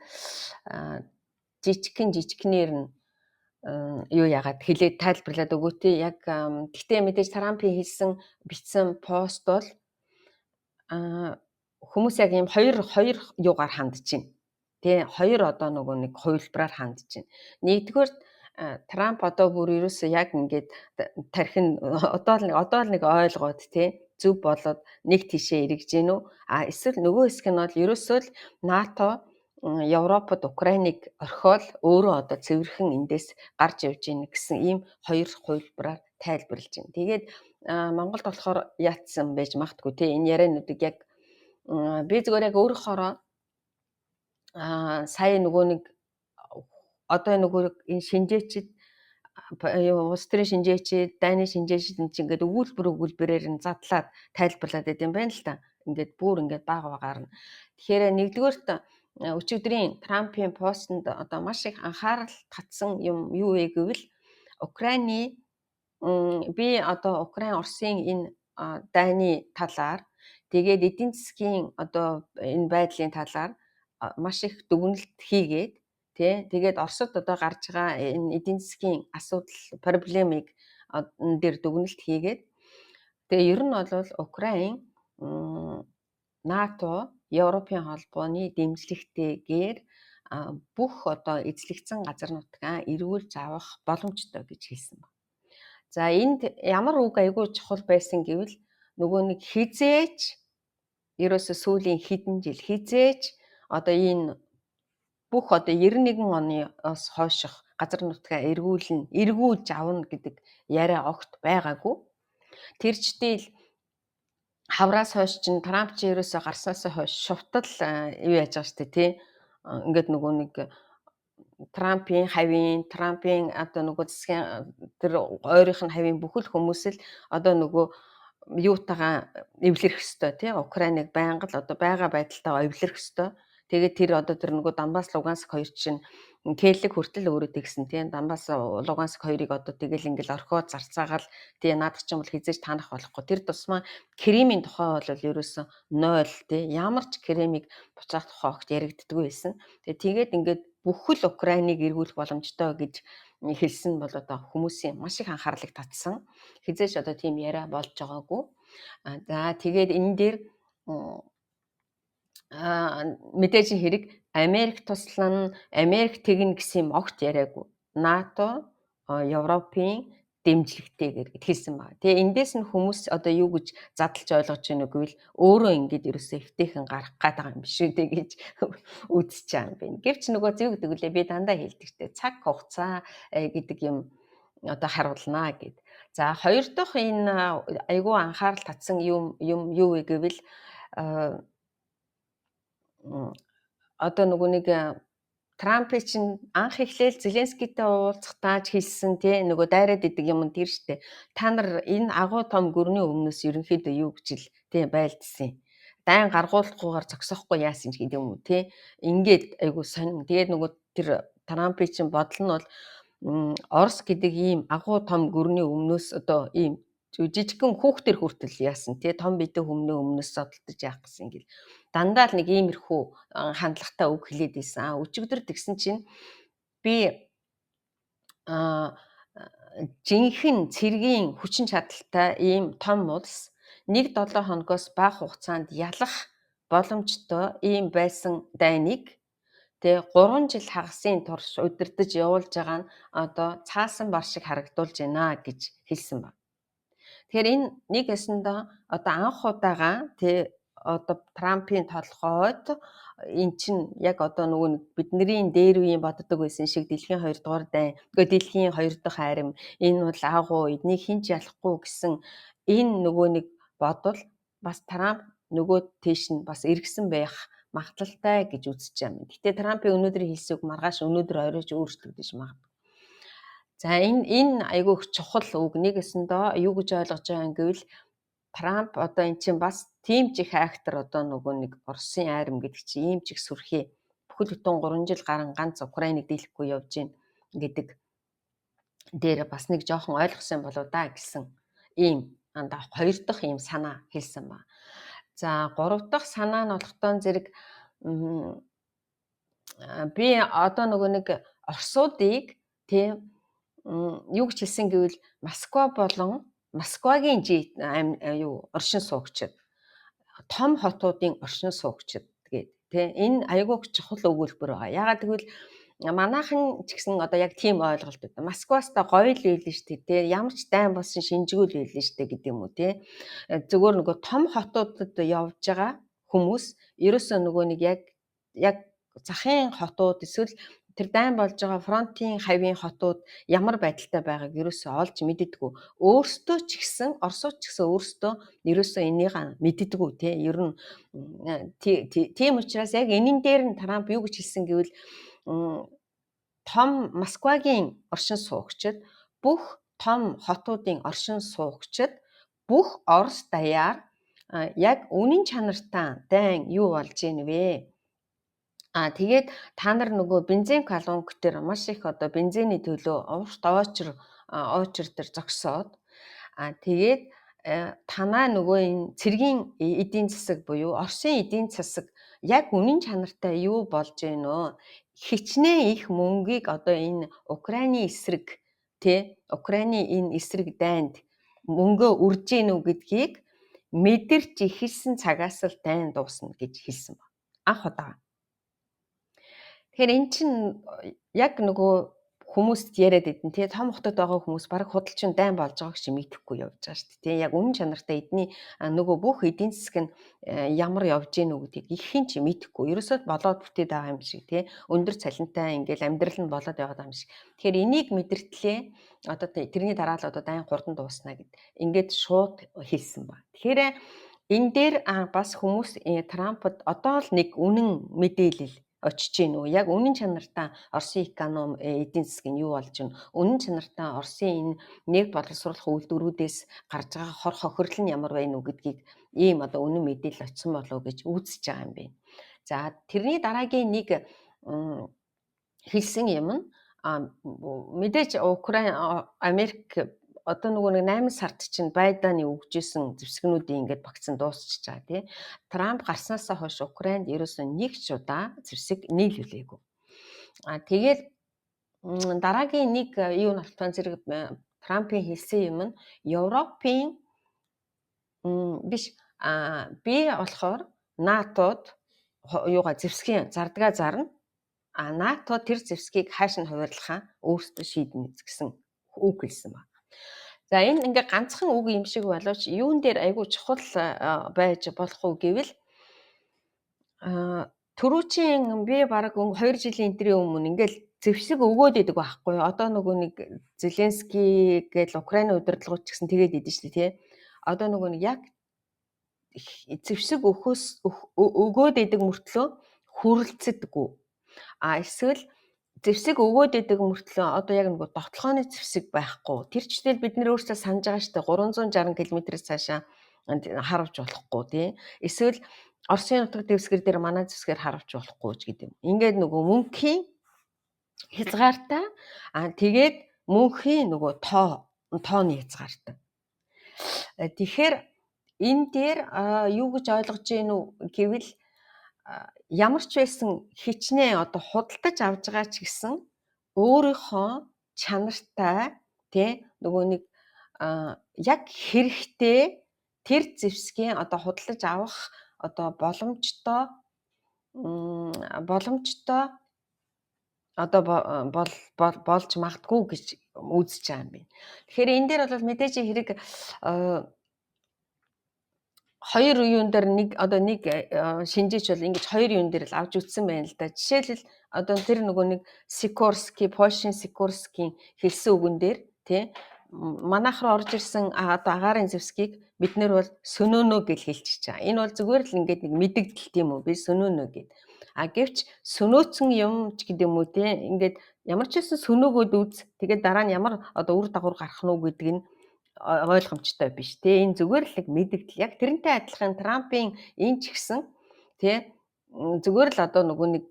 жижигнэр нь юу яагаад хэлээд тайлбарлаад өгөөтэй яг гэхдээ мэдээж Трампын бичсэн пост бол хүмүүс яг ийм хоёр юугаар хандж байна. Тэ хоёр одоо нөгөө нэг хувилбараар хандж байна. Нэгдүгээр Трамп одоо бүр ерөөсөө яг ингээд тархин одоо л нэг ойлгоод тий зөв болоод нэг тишээ эргэж гин үү? Эсвэл нөгөө хэсэг нь бол ерөөсөө л НАТО Европод Украиныг орхиол өөрөө одоо цэвэрхэн эндээс гарч явж гин гэсэн ийм хоёр хувилбараар тайлбарлаж байна. Тэгээд Монголд болохоор яатсан байж магтгүй тий энэ яриануудыг яг би зүгээр яг өөрөөхөөрөө сая нөгөө нэг одоо нөгөө энэ шинжээчид улс төрийн шинжээчид, дайны шинжээчид энэ чинь ингээд өгүүлбэрээр нь задлаад тайлбарлаад байт юм байна л та. Ингээд бүр ингээд бага багаар нь. Тэгэхээр нэгдүгээрт өчигдрийн Трампын постэнд одоо маш их анхаарал татсан юм юу вэ гэвэл Украины би одоо Украин Оросын энэ дайны талаар тэгээд эдийн засгийн одоо энэ байдлын талаар маш их дүгнэлт хийгээд тэгээд Оросд одоо гарч байгаа энэ эдийн засгийн асуудал проблемыг энэ дээр дүгнэлт хийгээд тэгээ ер нь бол Украин НАТО, Европын холбооны дэмжлэгтэйгээр бүх одоо эзлэгдсэн газар нутгаа эргүүлж авах боломжтой гэж хэлсэн байна. За энд ямар үг айгүй чухал байсан гэвэл нөгөө нэг хизээч ерөөсө сүүлийн хэдэн жил хизээч одоо энэ бүх одоо 91 оноос хойших газар нутгаа эргүүлж авна гэдэг яриа огт байгаагүй. Тэр чдэл хавраас хойш чинь Трамп чи ерөөсө гарснаас хойш шувтал юу яаж байгаа штэ тий. Ингээд нөгөө нэг Трампын хавийн, Трампын одоо нөгөө засгийн тэр ойрын хавийн бүхэл хүмүүс л одоо нөгөө юутайгаа эвлэрэх ёстой тий. Украиныг байнга л одоо байгаа байдалтайгаа эвлэрэх ёстой. Тэгээд тэр одоо тэр нөгөө Донбасс, Луганск хоёр чинь Киевлэг хүртэл өөрөө тэгсэн тийм Донбасс, Луганск хоёрыг одоо тэгэл ингээл орхиод зарцаагаал тийм наадах ч юм бол хизээж таанах болохгүй. Тэр тусмаа Кремийн тухай бол ерөөсөн 0 тийм ямар ч Кремийг буцаах тухай огт яригддаггүй байсан. Тэгээд ингээд бүхэл Украиныг эргүүлэх боломжтой гэж хэлсэн бол одоо хүмүүсийн маш их анхаарлыг татсан. Хизээж одоо тийм яриа болж байгаагүй. За тэгээд энэ дээр мэдээж хэрэг Америк туслан Америк тэгнэ гэсэн юм огт яриаггүй. НАТО, Европын дэмжлэгтэйгээр хэлсэн байна. Тэгээ эндээс нь хүмүүс одоо юу гэж задлж ойлгож байна вэ гэвэл өөрөө ингээд ерөөсөө эвтэйхэн гарах гээд байгаа юм биш үү те гэж үзэж байгаа юм байна. Гэвч нөгөө зөв гэдэг үлээ би дандаа хэлдэгтэй цаг хугацаа гэдэг юм одоо харуулнаа гэд. За хоёр дахь энэ айгүй анхаарал татсан юм юу вэ гэвэл одоо нөгөө нэг Трампын чинь анх эхлээл Зеленскийтэй уулзахтаа ч хэлсэн тий нөгөө дайраад идэг юм тэр штэ. Та нар энэ агуу том гүрний өмнөөс ерөнхийдөө юу гэж л тий байлдсан. Дайн гаргуулахгүйгээр зогсохгүй яасан ч гэдэг юм уу тий. Ингээд айгу сонин. Тэгээд нөгөө тэр Трампын чинь бодол нь бол Орос гэдэг ийм агуу том гүрний өмнөөс одоо ийм жижигхэн хүүхдэр хүртэл яасан тий том бидэм хүмүүний өмнөөс зодтолдож яах гэсэн ингээл дандаа л нэг иймэрхүү хандлагатай үг хэлээд ийсэн. Өчигдөр тэгсэн чинь би жинхэнэ цэргийн хүчин чадалтай ийм том улс 1-7 хоногоос бага хугацаанд ялах боломжтой ийм байсан дайныг тэгээ 3 жил хагасын турш удирдах явуулж байгаа нь одоо цаасан бар шиг харагдуулж байна гэж хэлсэн байна. Тэгэхээр энэ нэг ясандаа одоо анх удаага тий одоо Трампын толгойд эн чинь яг одоо нөгөө бидний дээр үеийн боддог байсан шиг дэлхийн 2 дугаар дайн, дэлхийн 2 дахь арим энэ бол агуу эднийг хинч ялахгүй гэсэн энэ нөгөө нэг бодол бас Трамп нөгөө тийш нь бас эргэсэн байх магадлалтай гэж үзэж байна. Гэтэ Трампын өнөөдөр хэлсэн үг маргааш өнөөдөр оройч өөрчлөгдөж магадгүй. За энэ айгүй чухал үг нэгэсэндээ юу гэж ойлгож байгаа юм гэвэл Трамп одоо эн чинь бас тийм ч их актер одоо нөгөө нэг Оросын айрам гэдэг чинь ийм ч их сүрхээ бүхэл бүтэн 3 жил гарan ганц Украиныг дийлэхгүй явж гин гэдэг дээр бас нэг жоохон ойлгосон болоо да гэсэн ийм андаа хоёр дахь ийм санаа хэлсэн ба. За гурав дахь санаа нь болохтой зэрэг би одоо нөгөө нэг Оросуудыг тийм юу гэж хэлсэн гэвэл Москва болон Москвагийн оршин суугчид том хотуудын оршин суугчид гэдэг тий. Энэ айгүй чухал өгүүлбэр байгаа. Яагаад гэвэл манайхан ч гэсэн одоо яг тийм ойлголт өгдөг. Москваста гоё л байлээ шүү дээ тий. Ямар ч дайн болсон шинжгүй л байлээ шүү дээ гэдэг юм уу тий. Зүгээр нөгөө том хотуудад явж байгаа хүмүүс ерөөсөө нөгөө нэг яг захын хотууд эсвэл тэр дайн болж байгаа фронтын хавийн хотууд ямар байдалтай байгааг ерөөсөө олж мэддэггүй. Өөрсдөө ч гэсэн Оросууд ч гэсэн өөрсдөө ерөөсөө энийг мэддэггүй тий. Ер нь тийм учраас яг энэн дээр нь Трамп юу гэж хэлсэн гэвэл том Москвагийн оршин суугчид бүх том хотуудын оршин суугчид бүх Орос даяар яг үнэн чанартай дайн юу болж ийн вэ? Тэгээд та нар нөгөө бензин колонк дээр маш их одоо бензиний төлөө урт очер дээр зогсоод тэгээд танаа нөгөө энэ цэргийн эдийн засаг буюу Оросын эдийн засаг яг үнэн чанартай юу болж гинөө? Хичнээн их мөнгийг одоо энэ Украины эсрэг тий Украины энэ эсрэг дайнд мөнгөө үрж гинүү гэдгийг мэдэрч ихэлсэн цагаас л дайн дуусна гэж хэлсэн ба. Анх удаа. Тэгэхээр эн чинь яг нөгөө хүмүүст яриад идэн тий том хотод байгаа хүмүүс баг худалчин дайн болж байгааг чи мэдэхгүй явж байгаа шүү дээ тий яг үнэн чанартай эдний нөгөө бүх эдийн засаг нь ямар явж гэнэ үү гэдгийг ихэн чи мэдэхгүй ерөөсөө болоод бүтээд байгаа юм шиг тий өндөр цалинтай ингээл амьдрал нь болоод яваад байгаа юм шиг. Тэгэхээр энийг мэдэртлээ одоо тэрний дараа л одоо дайн хурдан дуусна гэд ингээд шууд хэлсэн ба. Тэгэхээр энэ дээр бас хүмүүс Трампд одоо л нэг үнэн мэдээлэл очиж гин үү яг үнэн чанартай Оросын эконом эдийн засаг нь юу болж гин үнэн чанартай Оросын энэ нэг боловсруулах үйлдвэрүүдээс гарч байгаа хор хохирол нь ямар байна уу гэдгийг ийм одоо үнэн мэдээлэл очсон болов уу гэж үзэж байгаа юм байна. За тэрний дараагийн нэг хэлсэн юм нь мэдээж Украин Америк одоо нөгөө 8 сард чинь Байданы өгжсэн зэвсгнүүдийн ингээд багцсан дуусчихж байгаа тий. Трамп гарснаасаа хойш Украинд ерөөсөн нэг ч удаа зэвсэг нийлүүлээгүй. Тэгээд дараагийн нэг юу нартан зэрэг Трампын хэлсэн юм нь Европын биш би болохоор НАТОд юугаа зэвсгийн зардгаа зарна. НАТО тэр зэвсгийг хааш нь хуваарлахаа өөртөө шийднэ гэсэн үг хэлсэн ба. За энэ ингээ ганцхан үг юм шиг боловч юун дээр айгүй чухал байж болох уу гэвэл түрүүчийн би бараг 2 жилийн энтрийн өмнө ингээл зэвсэг өгөөд идэг байхгүй. Одоо нөгөө нэг Зеленский гээл Украины удирдлагууд ч гэсэн тэгээд идэв шүү дээ тий. Одоо нөгөө нэг яг зэвсэг өгөөд идэг мөртлөө хүрэлцдэггүй. Эсвэл зэвсэг өгөөд идэг мөртлөө одоо яг нэг довтлооны зэвсэг байхгүй. Тэр читэл бид нэр өөрсдөө санаж байгаа шүү дээ 360 км-с цаашаа харавж болохгүй тий. Эсвэл Оросын нутаг дэвсгэр дээр манай зэвсгээр харавж болохгүй ч гэдэг юм. Ингээд нөгөө мөнхийн хязгаартай тэгээд мөнхийн нөгөө тооны хязгаартай. Тэгэхээр энэ дээр юу гэж ойлгож гин үү гэвэл ямар ч байсан хичнээн одоо худалдаж авж байгаа ч гэсэн өөрийнхөө чанартай тий нөгөө нэг яг хэрэгтэй тэр зэвсгийн одоо худалдаж авах одоо боломжтой одоо болж магадгүй гэж үзэж байгаа юм байна. Тэгэхээр энэ дээр бол мэдээж хэрэг хоёр юун дээр нэг шинжээч бол ингэж хоёр юун дээр л авч үзсэн байна л да. Жишээлбэл одоо тэр нөгөө нэг Сикорский, Польшийн Сикорскийн хэлсэн үгэн дээр тий манайх руу орж ирсэн одоо агаарын зэвсгийг бид нэр бол сөнөөнөө гэж хэлчихэж байгаа. Энэ бол зүгээр л ингээд нэг мэдэгдэл тийм үү би сөнөөнөө гэд. Гэвч сөнөөцөн юм ч гэдэг юм уу тий ингээд ямар ч байсан сөнөөгөөд үз. Тэгээд дараа нь ямар одоо үр дагавар гарах нь уу гэдэг нь ойлгомжтой биш тий энэ зүгээр л мэдэгдэл яг тэрнтэй адилхан Трампын энэ ч гэсэн тий зүгээр л одоо нөгөө нэг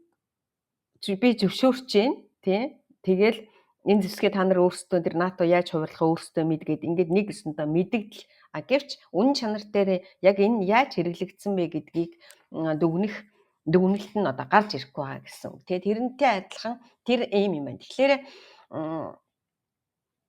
би зөвшөөрч जैन тий тэгэл энэ зэвсгээ та нар өөрсдөө тэр НАТО яаж хуваарлахаа өөрсдөө мэдгээд ингээд нэг өсөндөө мэдэгдэл гэвч үнэн чанар дээр яг энэ яаж хэрэглэгдсэн бэ гэдгийг дүгнэлт нь одоо гарч ирэхгүй байгаа гэсэн. Тэгээ тэрнтэй адилхан тэр эм юм байна. Тэгэхээр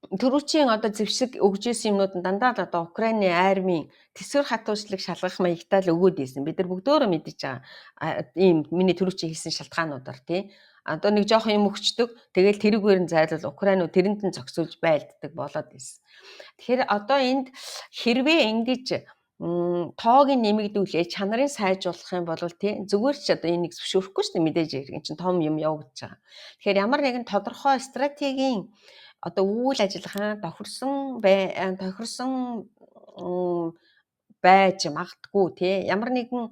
Түрүүчийн одоо зэвсэг өгж исэн юмнууд нь дандаа л одоо Украины армийн тэсвэр хатуучлаг шалгах маягтаа л өгөөд исэн. Бид нар бүгдөө мэдэж байгаа. Ийм миний түрүүчийн хийсэн шалтгаануудаар тий. Одоо нэг жоохон юм өгчдөг. Тэгэл тэрүүгээр нь зайлвал Украинууд тэрэнд нь зогсуулж байлддаг болоод исэн. Тэгэхээр одоо энд хэрвээ ингэж тоог нь нэмэгдүүлээ чанарыг сайжруулах юм бол тий зүгээр ч одоо энийг зөвшөөрөхгүй шүү дээ мэдээж энэ чинь том юм явагдаж байгаа. Тэгэхээр ямар нэгэн тодорхой стратегийн одоо үйл ажиллагаа тохирсон байж магадгүй тий ямар нэгэн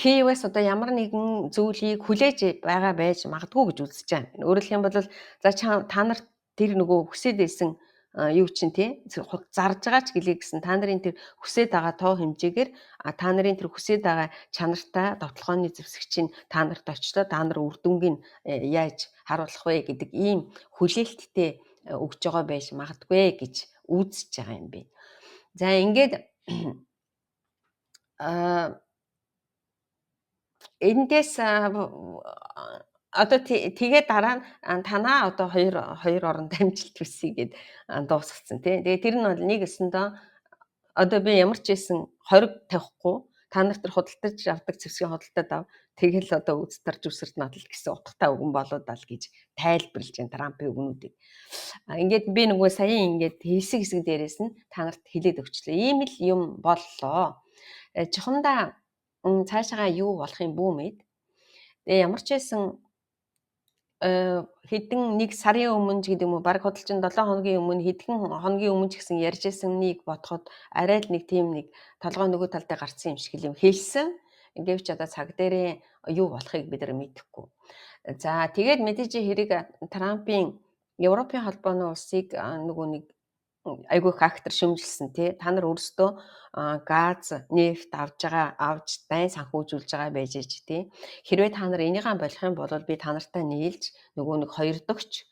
Киевээс одоо ямар нэгэн зүйлийг хүлээж байгаа байж магадгүй гэж үзэж байна. Өөрөөр хэлэх юм бол за та нарт тэр нөгөө хүсэж байсан юу чинь тий зарж байгаа ч гэлээ гэсэн та нарын тэр хүсэж байгаа тоо хэмжээгээр та нарын тэр хүсэж байгаа чанартай довтлогооны зэвсэг чинь та нарт очлоо та нар үр дүнг нь яаж харуулах вэ гэдэг ийм хүлээлттэй өгж байгаа байж магадгүй гэж үзэж байгаа юм би. За ингээд эндээс одоо тэгээ дараа нь танаа одоо хоёр оронд амжилт хүсье гэд дуусгацсан тий. Тэгээ тэр нь бол нэг өсөндөө одоо би ямар ч байсан хориг тавихгүй та нар тэр худалдаж авдаг зэвсгийн худалдаад ав. Тэгэл одоо үзтарж үсэрт надал гэсэн утгатай үгэн болоодаа л гэж тайлбарлаж байна Трампын үгнүүдийг. Ингээд би нөгөө саяхан ингээд хэсэг дээрээс нь та нарт хэлээд өгчлээ. Ийм л юм боллоо. Чухамдаа цаашаа юу болох юм бүү мэд. Тэгээ ямар ч байсан хэдэн нэг сарын өмнө ч гэдэг юм уу баг худалчин 7 хоногийн өмнө хэдхэн хоногийн өмнө ч гэсэн ярьж байсныг бодоход арай л нэг тийм нэг толгой нөгөө талдаа гарцсан юм шиг юм хэлсэн. Гэвч одоо цаг дээрээ юу болохыг бид нар мэдэхгүй. За тэгээд мэдээж хэрэг Трампын Европын холбооны улсыг нөгөө нэг айгүй фактор шимжилсэн тий та нар өөрсдөө газ нефт авж дайн санхүүжүүлж байгаа байж тий хэрвээ та нар энийгээ болох юм бол би та нартай нийлж нөгөө нэг хоёр догч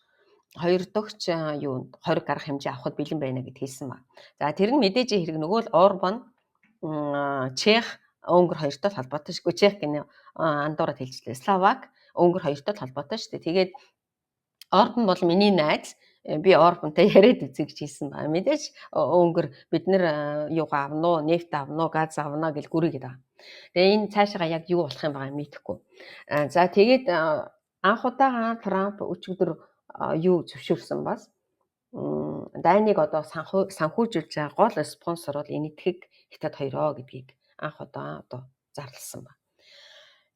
юу 20 гарах хэмжээ авахд бэлэн байна гэд хэлсэн ба. За тэр нь мэдээж хэрэг нөгөө л Орбан Чех Унгар хоёртой холбоотой шүү. Чех гэнэ андуураад хэлжлээ. Словак Унгар хоёртой холбоотой шүү. Тэгээд Орбан бол миний найз. Би Орбантай яриад үзье гэж хэлсэн ба. Мэдээж Унгар бид нэр юугаа авна уу, нефт авна уу, газ авна гэж гүрийгээд байгаа. Тэгээ энэ цаашаа яг юу болох юм байгаа мэдэхгүй. За тэгээд анх удаага Трамп өчигдөр юу зөвшөөрсөн бас дайныг одоо санхүүжүүлж байгаа гол спонсор бол Энэтхэг Хятад хоёроо гэдгийг анх удаа одоо зарласан ба.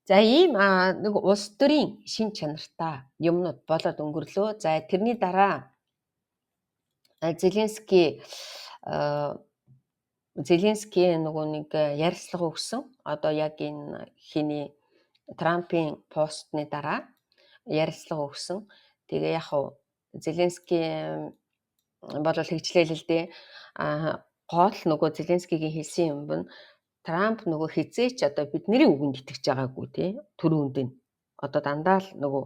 За ийм нэг улс төрийн шин чанартай юмнууд болоод өнгөрлөө. За тэрний дараа Зеленский нөгөө нэг ярилцлага өгсөн. Одоо яг энэ хиний Трампын постны дараа ярилцлага өгсөн. Тэгээ яг хуу Зеленский бол хэгжлээл л дээ. Гол нөгөө Зеленскигийн хэлсэн юм бэн Трамп нөгөө хизээч одоо бидний үгэнд итгэж байгаагүй тий түрүүнд нь. Одоо дандаа л нөгөө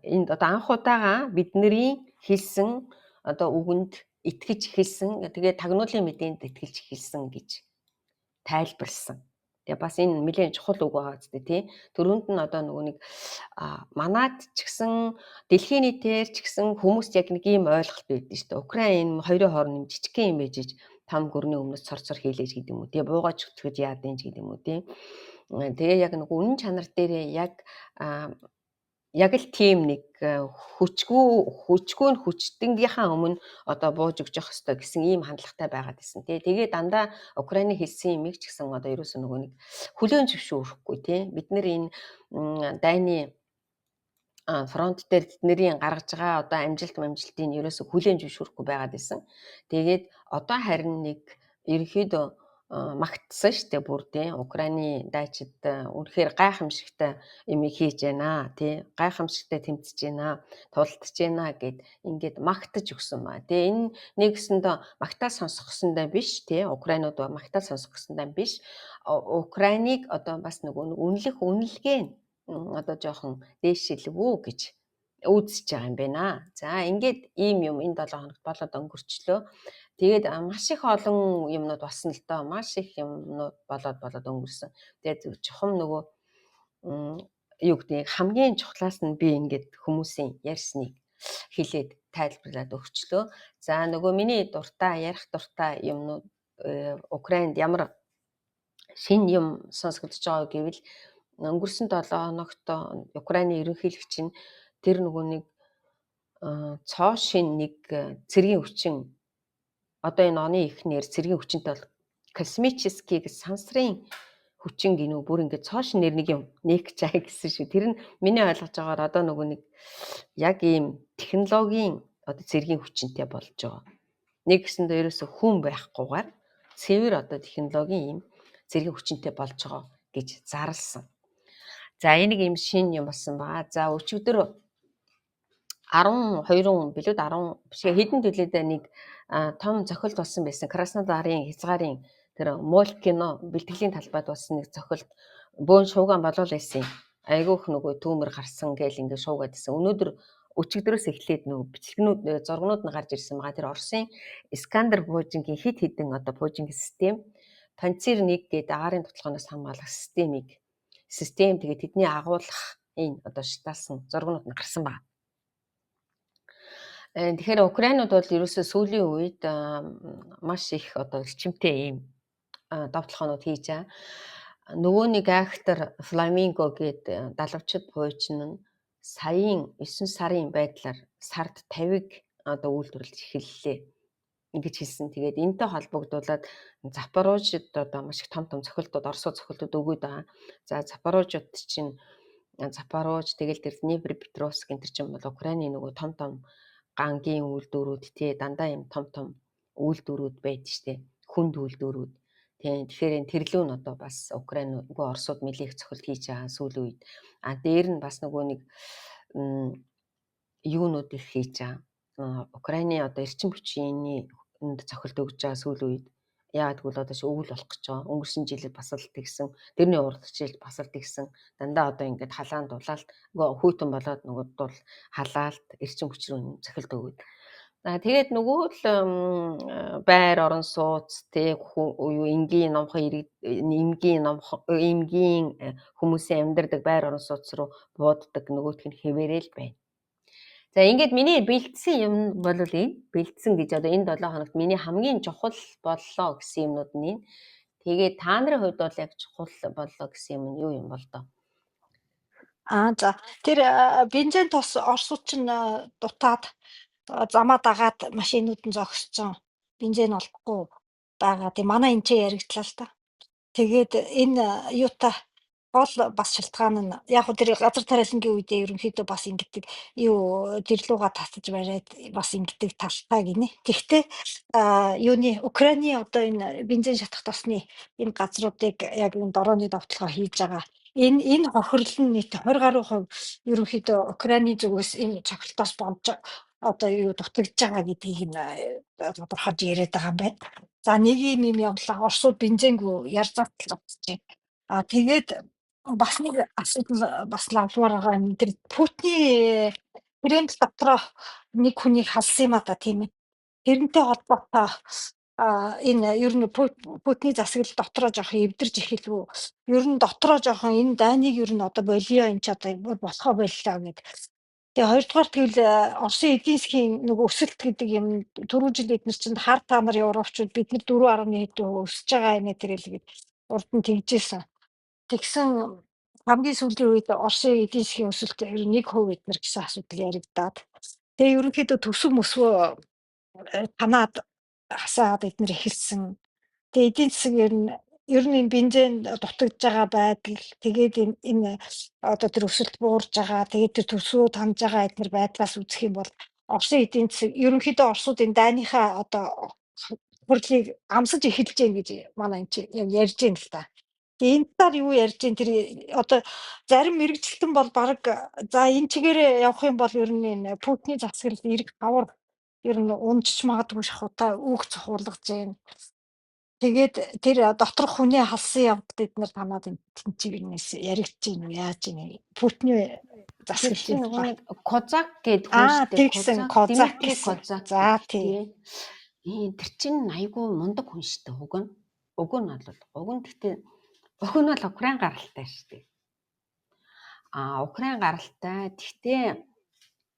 энд одоо анх удаага бидний хэлсэн одоо үгэнд итгэж эхэлсэн. Тэгээ тагнуулын мэдээнд итгэж эхэлсэн гэж тайлбарлсан. Тэгээ бас энэ нэлээд чухал үг байгаа зү тий. Түрүүнд нь одоо нөгөө нэг манад ч гэсэн дэлхийн нийтээр ч гэсэн хүмүүст яг нэг ийм ойлголт байдсан шүү дээ. Украин хоёрын хооронд жижигхэн юм байж там гөрний өмнөс цорцор хийлээж гэдэг юм уу тий. Буугаж өтгөж яадын ч гэдэг юм уу тий. Тэгээ яг нэг үнэн чанар дээрээ яг л тийм нэг хүчтэнгийнхаа өмнө одоо бууж өгч явах хэрэгтэй гэсэн ийм хандлагатай байгаад байсан тий. Тэгээ дандаа Украины хэлсэн юмыг ч гэсэн одоо ерөөсөө нөгөө нэг хүлээн зөвшөөрөхгүй тий. Бид нэр энэ дайны фронт дээр тэдний гаргаж байгаа одоо амжилтын ерөөсөө хүлээн зөвшөөрөхгүй байгаад байсан. Тэгээд одоо харин нэг ерөнхийдөө магтсан шүү дээ бүр тий Украины дайчид үнэхээр гайхамшигтай юм хийж байна тий гайхамшигтай тэмцэж байна тулдж байна гэд ингээд магтаж өгсөн ба тий энэ нэгсэндээ магтаал сонсгосондоо биш тий Украинууд магтаал сонсгосондоо биш Украиныг одоо бас нөгөө үнэлгээ одоо жоохон дээшилвүү гэж үзэж байгаа юм байна. За ингээд ийм юм энэ 7 хоногт болоод өнгөрчлөө. Тэгээд маш их олон юмнууд болсон л доо. Маш их юмнууд болоод өнгөрсөн. Тэгээд чухам нөгөө юу гэдэг хамгийн чухлаас нь би ингээд хүмүүсийн ярьсныг хэлээд тайлбарлаад өгчлөө. За нөгөө миний ярих дуртай юмнууд Украинд ямар шинэ юм сонсогдож байгаа гэвэл өнгөрсөн 7 хоногт Украины ерөнхийлөгч нь тэр нөгөө нэг цоо шин нэг цэргийн хүчин одоо энэ оны эхнэр цэргийн хүчинтэй бол космический гэж сансрын хүчин гинүү бүр ингээд цоо шин нэр нэг юм нэг чай гэсэн шүү. Тэр нь миний ойлгож байгаагаар одоо нөгөө нэг яг ийм технологийн одоо цэргийн хүчинтэй болж байгаа. Нэг гэсэндээ ерөөсө хүн байхгүйгээр цэвэр одоо технологийн ийм цэргийн хүчинтэй болж байгаа гэж зарласан. За энийг ийм шинэ юм болсон байгаа. За өчигдөр 12 билүүд 10 биш хэдэн төлөөдөө нэг том зохиолт болсон байсан. Краснодарын хязгаарын тэр Молькино бэлтгэлийн талбайд болсон нэг зохиолт бөөн шууган болол байсан. Айгүйх нөгөө түүмэр гарсан гээл ингээд шуугаад байсан. Өнөөдөр өчигдрөөс эхлээд нөгөө бичлэгнүүд зургнууд нь гарч ирсэн байгаа. Тэр Оросын Искандер Пуужингийн хид хідэн одоо Пуужингийн систем Панцир 1 гэдэг агаарын туталганоос хамгаалах систем тэгээд тэдний агуулгах энэ одоо шатаасан зургнууд нь гарсан байна. Тэгэхээр Украинууд бол ерөөсөө сүүлийн үед маш их одоо эрчимтэй ийм довтлохоонууд хийж байгаа. Нөгөө нэг актер Фламинго гээд далавчид пуйчин нь саяын 9 сарын байдлаар сард 50-ыг одоо үйлдвэрлэж эхэллээ. Ингэж хэлсэн. Тэгээд энэтэй холбогдуулаад Запорожид одоо маш их том цохилтууд, Оросууд цохилтууд өгөөд байгаа. За Запорожууд чинь Запорож тэгэл тэр Днепропетровск энэ чинь бол Украины нөгөө том гангийн үйлдвэрүүд тий дандаа юм том үйлдвэрүүд байдаг штэ. Хүнд үйлдвэрүүд. Тэгэхээр энэ тэрлүү нь одоо бас Украин нөгөө Оросууд нэлээх цохилт хийж байгаа сүүлийн үед. Дээр нь бас нөгөө нэг юунууд их хийж байгаа. Украины одоо эрчим хүчний цохилт өгж байгаа сүүлийн үед. Яагаад гэвэл одоо өвөл болох гэж байгаа. Өнгөрсөн жилд бас л тэгсэн. Тэрний урд жилд бас л тэгсэн. Дандаа одоо ингээд халаан дулаалт хүйтэн болоод нөгөө дул халаалт эрчим хүч рүү цохилт өгөөд. Тэгээд нөгөө л байр орон сууц тэг юу энгийн хүмүүсийн амьдардаг байр орон сууц руу бууддаг нөгөөх нь хэвээрэл байна. За ингээд миний бэлдсэн юм бол энэ бэлдсэн гэж одоо энэ 7 хоногт миний хамгийн чухал боллоо гэсэн юмнууд нь. Тэгээд та нарын хувьд бол яг чухал боллоо гэсэн юм нь юу юм бол доо? За тэр бензин тос Оросууд чинь дутаад замаа дагаад машинууд нь зогссон. Бензин олдохгүй байгаа. Тэг манай энэ ч яригдлаа л та. Тэгээд энэ юутай гол бас шалтгаан нь яг хөө тэр газар тариалангийн үедээ ерөнхийдөө бас ингэдэг юу тэр луга татаж бариад бас ингэдэг талтай гинэ. Тэгтээ юуны Украины одоо энэ бензин шатах тосны энэ газруудыг яг энэ дорооны довтлогоо хийж байгаа. Энэ хохирол нь нийт 20 гаруй хувь ерөнхийдөө Украины зүгээс энэ цогцолтоос болж одоо юу дутагдж байгаа гэдгийг тодорхойж яриад байгаа юм байна. За нэг юм явлаа. Оросууд бензингүй яр залтал зогсож байна. Тэгээд бас нэг асуудал бас лавлуур байгаа юм. Тэр Путиний Кремль дотроо нэг хүнийг халсан юм да тийм ээ. Тэрнтэй холбоотой энэ ер нь Путиний засаглал дотроо жоохон эвдэрж эхэлв. Ер нь дотроо жоохон энэ дайныг ер нь одоо болио энэ ч одоо болохоо боллоо гэд. Тэгээ хоёрдугаар тэгвэл Оросын эдийн засгийн нөгөө өсөлт гэдэг юм түрүү жил эдгээр чинь хар та нар европчууд бид нар 4.1% өсөж байгаа юм тэрэл гээд урд нь тэгжсэн. Тэгсэн хамгийн сүүлийн үед Оросын эдийн засгийн өсөлт ер нь 1% эднэр гэсэн асуудал яригадаад. Тэгээ ерөнхийдөө төсөв мөсвөө танаад хасаад эднэр эхэлсэн. Тэгээ эдийн засаг ер нь бензин дутагдж байгаа байдал тэгээд энэ одоо тэр өсөлт буурж байгаа тэгээд тэр төсвөө тамж байгаа эднэр байдлаас үзэх юм бол Оросын эдийн засаг ерөнхийдөө Оросууд энэ дайныхаа одоо хурлыг амсаж эхэлж гэн гэж манай энэ чи ярьж гэн л та. Тэгээ энэ таар юу ярьж гэн тэр одоо зарим мэрэгчлэн бол баг за энэ чигээрээ явах юм бол ер нь энэ Путиний засаглал эрг хавар ер нь унжиж магадгүй шахуутай үг цохуулгаж гэн. Тэгээд тэр доторх хүнээ халсан явдад эднэр танаад энэ чигнээс яригдж гин үү яаж гин Путиний засаглалын Козак гэдэг хүн Козак гэсэн. За тийм. Тэр чинь айгүй мундаг хүн шүү дээ. Уг нь бол Украин гаралтай шүү дээ. Украин гаралтай. Тэгтээ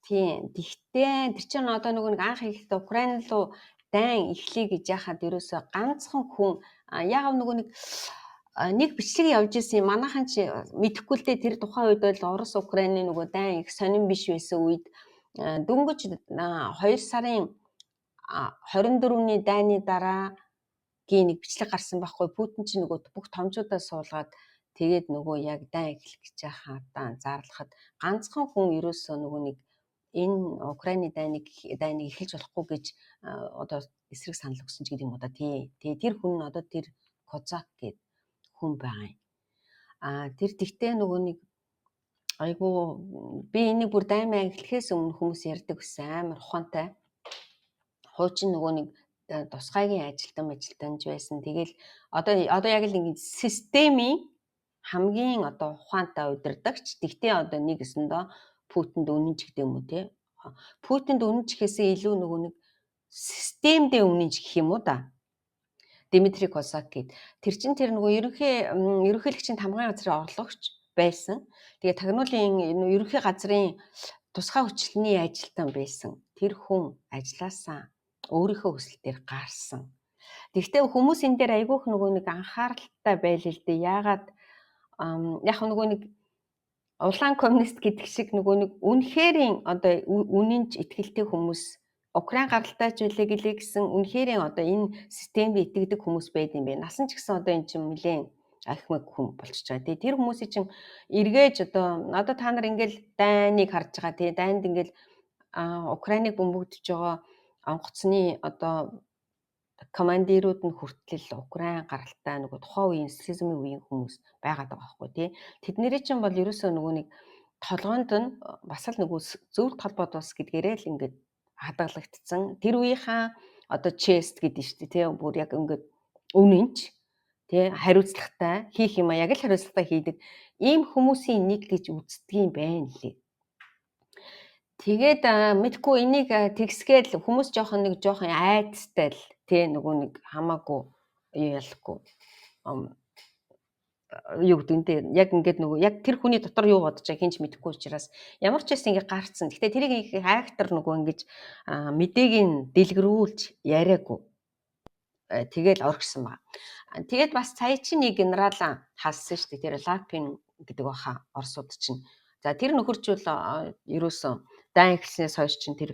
тэр чинь одоо нөгөө нэг анх ихтэй Украин руу дайн эхлэе гэж яхад ерөөсөө ганцхан хүн яг нөгөө нэг бичлэг явж исэн манайхан чи мэдэхгүй л дээ тэр тухайн үед бол Орос Украины нөгөө дайн их сонирн биш байсан үед дөнгөж 2 сарын 24-ний дайны дараа нэг бичлэг гарсан байхгүй. Путин чи нөгөө бүх томчуудаа суулгаад тэгээд нөгөө яг дайн эхлэх гэж яхаа заарлахад ганцхан хүн ерөөсөө нөгөө нэг энэ Украины дайныг эхэлж болохгүй гэж одоо эсрэг санал өгсөн ч гэдэг юм уу да тий. Тэгээ тэр хүн нь одоо тэр Козак гэдэг хүн байгаа юм. Тэр тэгтээ нөгөө нэг айгу би энийг бүр даймаа эхлэхээс өмнө хүмүүс ярьдаг гэсэн амар ухаантай. Хуучин нөгөө нэг тусгайгийн ажилтнж байсан. Тэгэл одоо яг л ингэ системийн хамгийн одоо ухаантай удирдагч. Тэгтээ одоо нэг өсөндөө Путинд үнэнч гэдэг юм уу те. Путинд үнэнч гэхээсээ илүү нөгөө нэг системдээ үнэнч гэх юм уу да. Дмитрий Козак гэд. Тэр чинь тэр нөгөө ерөнхийлөгчийн тамгын газрын орлогч байсан. Тэгээ тагнуулын ерөнхий газрын тусгай хүчлэний ажилтан байсан. Тэр хүн ажилласаа өөрийнхөө хүслээр гарсан. Тэгвэл хүмүүс энэ дээр айгүйх нөгөө нэг анхааралтай байл л дээ. Яагаад яг нөгөө нэг улаан коммунист гэдэг шиг нөгөө нэг үнэхэрийн одоо үнэнч итгэлтэй хүмүүс Украин гаралтай ч үлээ гэлээ гэсэн үнэхэрийн одоо энэ системд итгэдэг хүмүүс байд юм бэ. Насан ч гэсэн одоо эн чинь нэлээд ахмаг хүн болчихж байгаа. Тэгээ тэр хүмүүсийн чинь эргээж одоо та нар ингээл дайныг харж байгаа тий. Дайнд ингээл Украиныг бөмбөгдөж байгаа онгоцны одоо командирууд нь хүртэл Украин гаралтай нөгөө тухайн үеийн нацизмын үеийн хүмүүс байгаад байгаа байхгүй тий. Тэднэрийн чинь бол ерөөсөө нөгөө нэг толгойд нь бас л нөгөө зөв толгойд ус гэдгээрээ л ингээд хадгалагдсан. Тэр үеийнхаа одоо чест гэдэг нь шүү дээ тий. Бүр яг ингээд үнэнч тий хариуцлагатай хийх юм яг л хариуцлагатай хийдэг ийм хүмүүсийн нэг гэж үздэг юм байна лээ. Тэгээд мэдгүй энийг тэгсгээл хүмүүс жоохон айцтай л тий нөгөө нэг хамаагүй ялахгүй юу гэдэг нь яг ингээд нөгөө яг тэр хүний дотор юу бодож байгааг хинч мэдэхгүй учраас ямар ч байсан ингээд гарцсан. Гэтэ тэрийг их актер нөгөө ингэж мэдээг нь дэлгэрүүлж яриаггүй. Тэгэл орхисон баг. Тэгээд бас сая чи нэг генерал хаалсан шүү дээ. Тэр Лапин гэдэг баха Оросууд чинь. За тэр нөхөрч бол ерөөсөн дайн эхлснээс хойш чинь тэр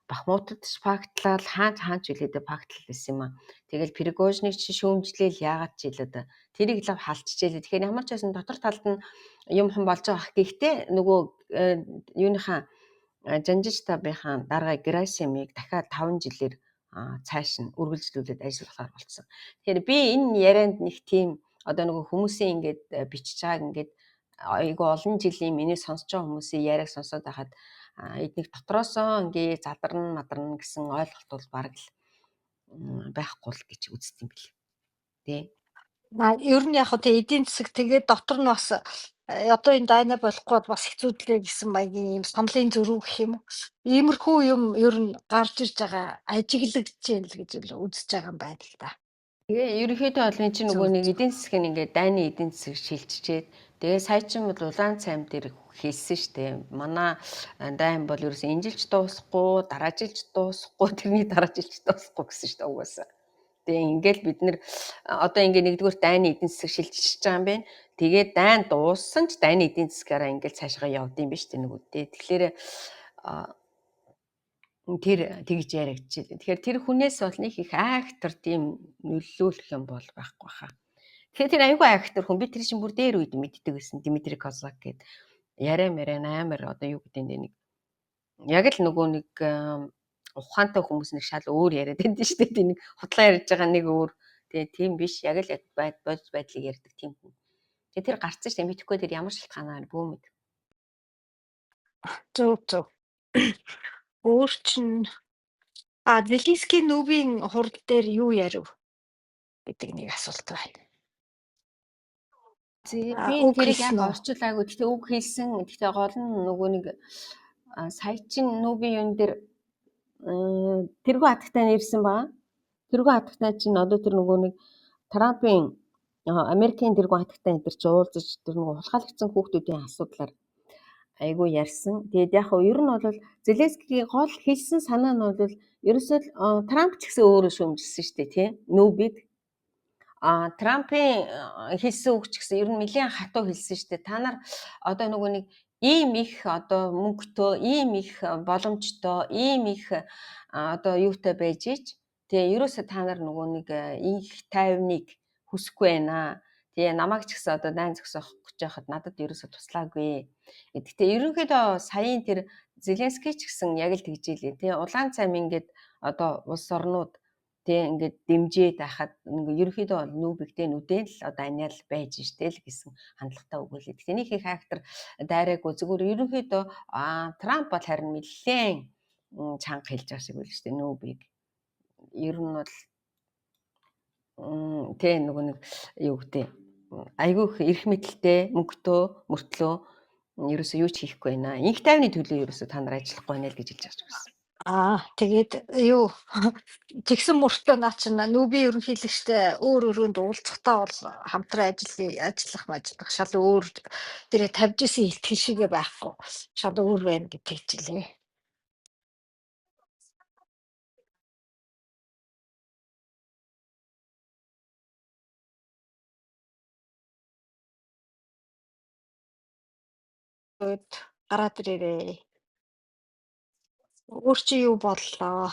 Бахмутад фактлал хаач үлээдэ фактлал байсан юм аа. Тэгэл Пригожныг чи шүүмжлээл яагаад ч илээд тэрийг л халччихжээ. Тэгэхээр ямар ч байсан дотор талд нь юм хэн болж байгаа. Гэхдээ нөгөө юуныхаа Жанжистабынхаа дарга Герасимыг дахиад 5 жилээр цааш нь үргэлжлүүлээд ажиллахаар болсон. Тэгэхээр би энэ ярианд нэг тийм одоо нөгөө хүмүүсийн ингээд бичиж байгааг ингээд айгүй олон жилийн миний сонсож байгаа хүмүүсийн яриаг сонсоод байхад эднийг дотроосоо ингээ задарна гэсэн ойлголт бол бараг л байхгүй л гэж үздэг юм бэл. Тэ. Ер нь яг хөө эдийн засаг тэгээд дотор нь бас одоо энэ дайна болохгүй бас хэцүүдлээ гэсэн маягийн юм саналын зөрүү гэх юм уу. Иймэрхүү юм ер нь гарч ирж байгаа ажиглагдчихээн л гэж үзэж байгаа юм байна л да. Тэгээ ерөнхийдөө бол энэ чинь нөгөө нэг эдийн засаг нь ингээ дайны эдийн засаг шилжчихэд тэгээ сая чин бол улаан цайм дээр хэлсэн штэ. Манай дайн бол ерөөсөө энэ жилч дуусахгүй, дараа жилч дуусахгүй, тэрний дараа жилч дуусахгүй гэсэн штэ угаасаа. Тэгээ ингээл бид нэр одоо ингээ нэгдүгээр дайны эдийн засаг шилжиж байгаа юм байна. Тэгээ дайн дууссан ч дайны эдийн засгаараа ингээл цаашгаа явд юм биш үү нөгөө тэ. Тэгэхээр тэр тэгж яригдчихэ. Тэгэхээр тэр хүнээс бол нэг их актер тийм нөлөөлөх юм бол байхгүй хаа. Тэгэхээр тэр аюулгүй актер хүн би тэр чинь бүр дээр үед мэддэг байсан Дмитрий Козак гэд яриа амар одоо юу гэдэг нэг яг л нөгөө нэг ухаантай хүмүүс нэг шал өөр яриад байдаг шүү дээ. Тэ нэг худлаа ярьж байгаа нэг өөр тийм биш яг л байдлыг ярьдаг тийм хүн. Тэгээ тэр гарцсан шүү дээ мэдхгүй тэр ямар шалтгаанаар бөөмөд. Зөв. Өөр чинь Зеленский нүбийн хурал дээр юу ярив гэдэг нэг асуулт байна. Би тэрийг яг орчуулаагүй. Гэхдээ үг хэлсэн. Гэхдээ гол нь нөгөө нэг сая чин нүбийн юун дээр тэргүй хатагтай нэрсэн ба. Тэргүй хатагтай чинь одоо тэр нөгөө нэг Трампын Америкийн тэргүй хатагтай энэ төр чи уулзаж тэр нөгөө хулгайлагдсан хүүхдүүдийн асуудлаар айгүй ярьсан. Тэгээд яг хөө ер нь бол Зеленскигийн гол хэлсэн санаа нь бол ерөөсөө Трамп ч гэсэн өөрөө шүүмжилсэн шүү дээ, тийм. Нүүбиг Трампын хэлсэн үг ч гэсэн ер нь нэлээд хатуу хэлсэн шүү дээ. Та нар одоо нөгөө нэг ийм их одоо мөнгөтэй, ийм их боломжтой, ийм их одоо юутай байж ич. Тэгээ ерөөсөө та нар нөгөө нэг их тайвныг хүсэхгүй байна. Тэгээ намайг ч гэсэн одоо дайн зогсоох гэж байхад надад ерөөсөө туслаагүй. Гэхдээ ерөнхийдөө саяын тэр Зеленский ч гэсэн яг л тэгж ийлээ. Тэгээ улаан цайм ингээд одоо улс орнууд тэг ингээд дэмжээд байхад ерөнхийдөө бол нүүбигтэй нүдэн л одоо аниал байж штэ л гэсэн хандлагатай өгөөлээ. Тэгэхээр нэг их актер дайраагүй зүгээр ерөнхийдөө Трамп бол харин нэлээд чанга хэлж байгаа шиг байл штэ нүүбиг. Ер нь бол тэг нөгөө нэг юу гэдэг айгүй их эрх мэдэлтэй мөнгөтэй мөртлөө ерөөсөө юу ч хийхгүй байна. Инх тайвны төлөө ерөөсөө та нар ажиллахгүй байна л гэж хэлж байгаа ч гэсэн. Тэгээд юу тэгсэн мөртлөө наа чинь нүүби ерөнхийлөгчтэй өөр өрөөнд уулзахтаа бол хамтран ажиллах шал өөр тэрэ тавьж исэн ихтгэл шигээ байхгүй шал өөр байна гэж хэлжлээ. Гараад ирээрээ. Өөр чи юу боллоо?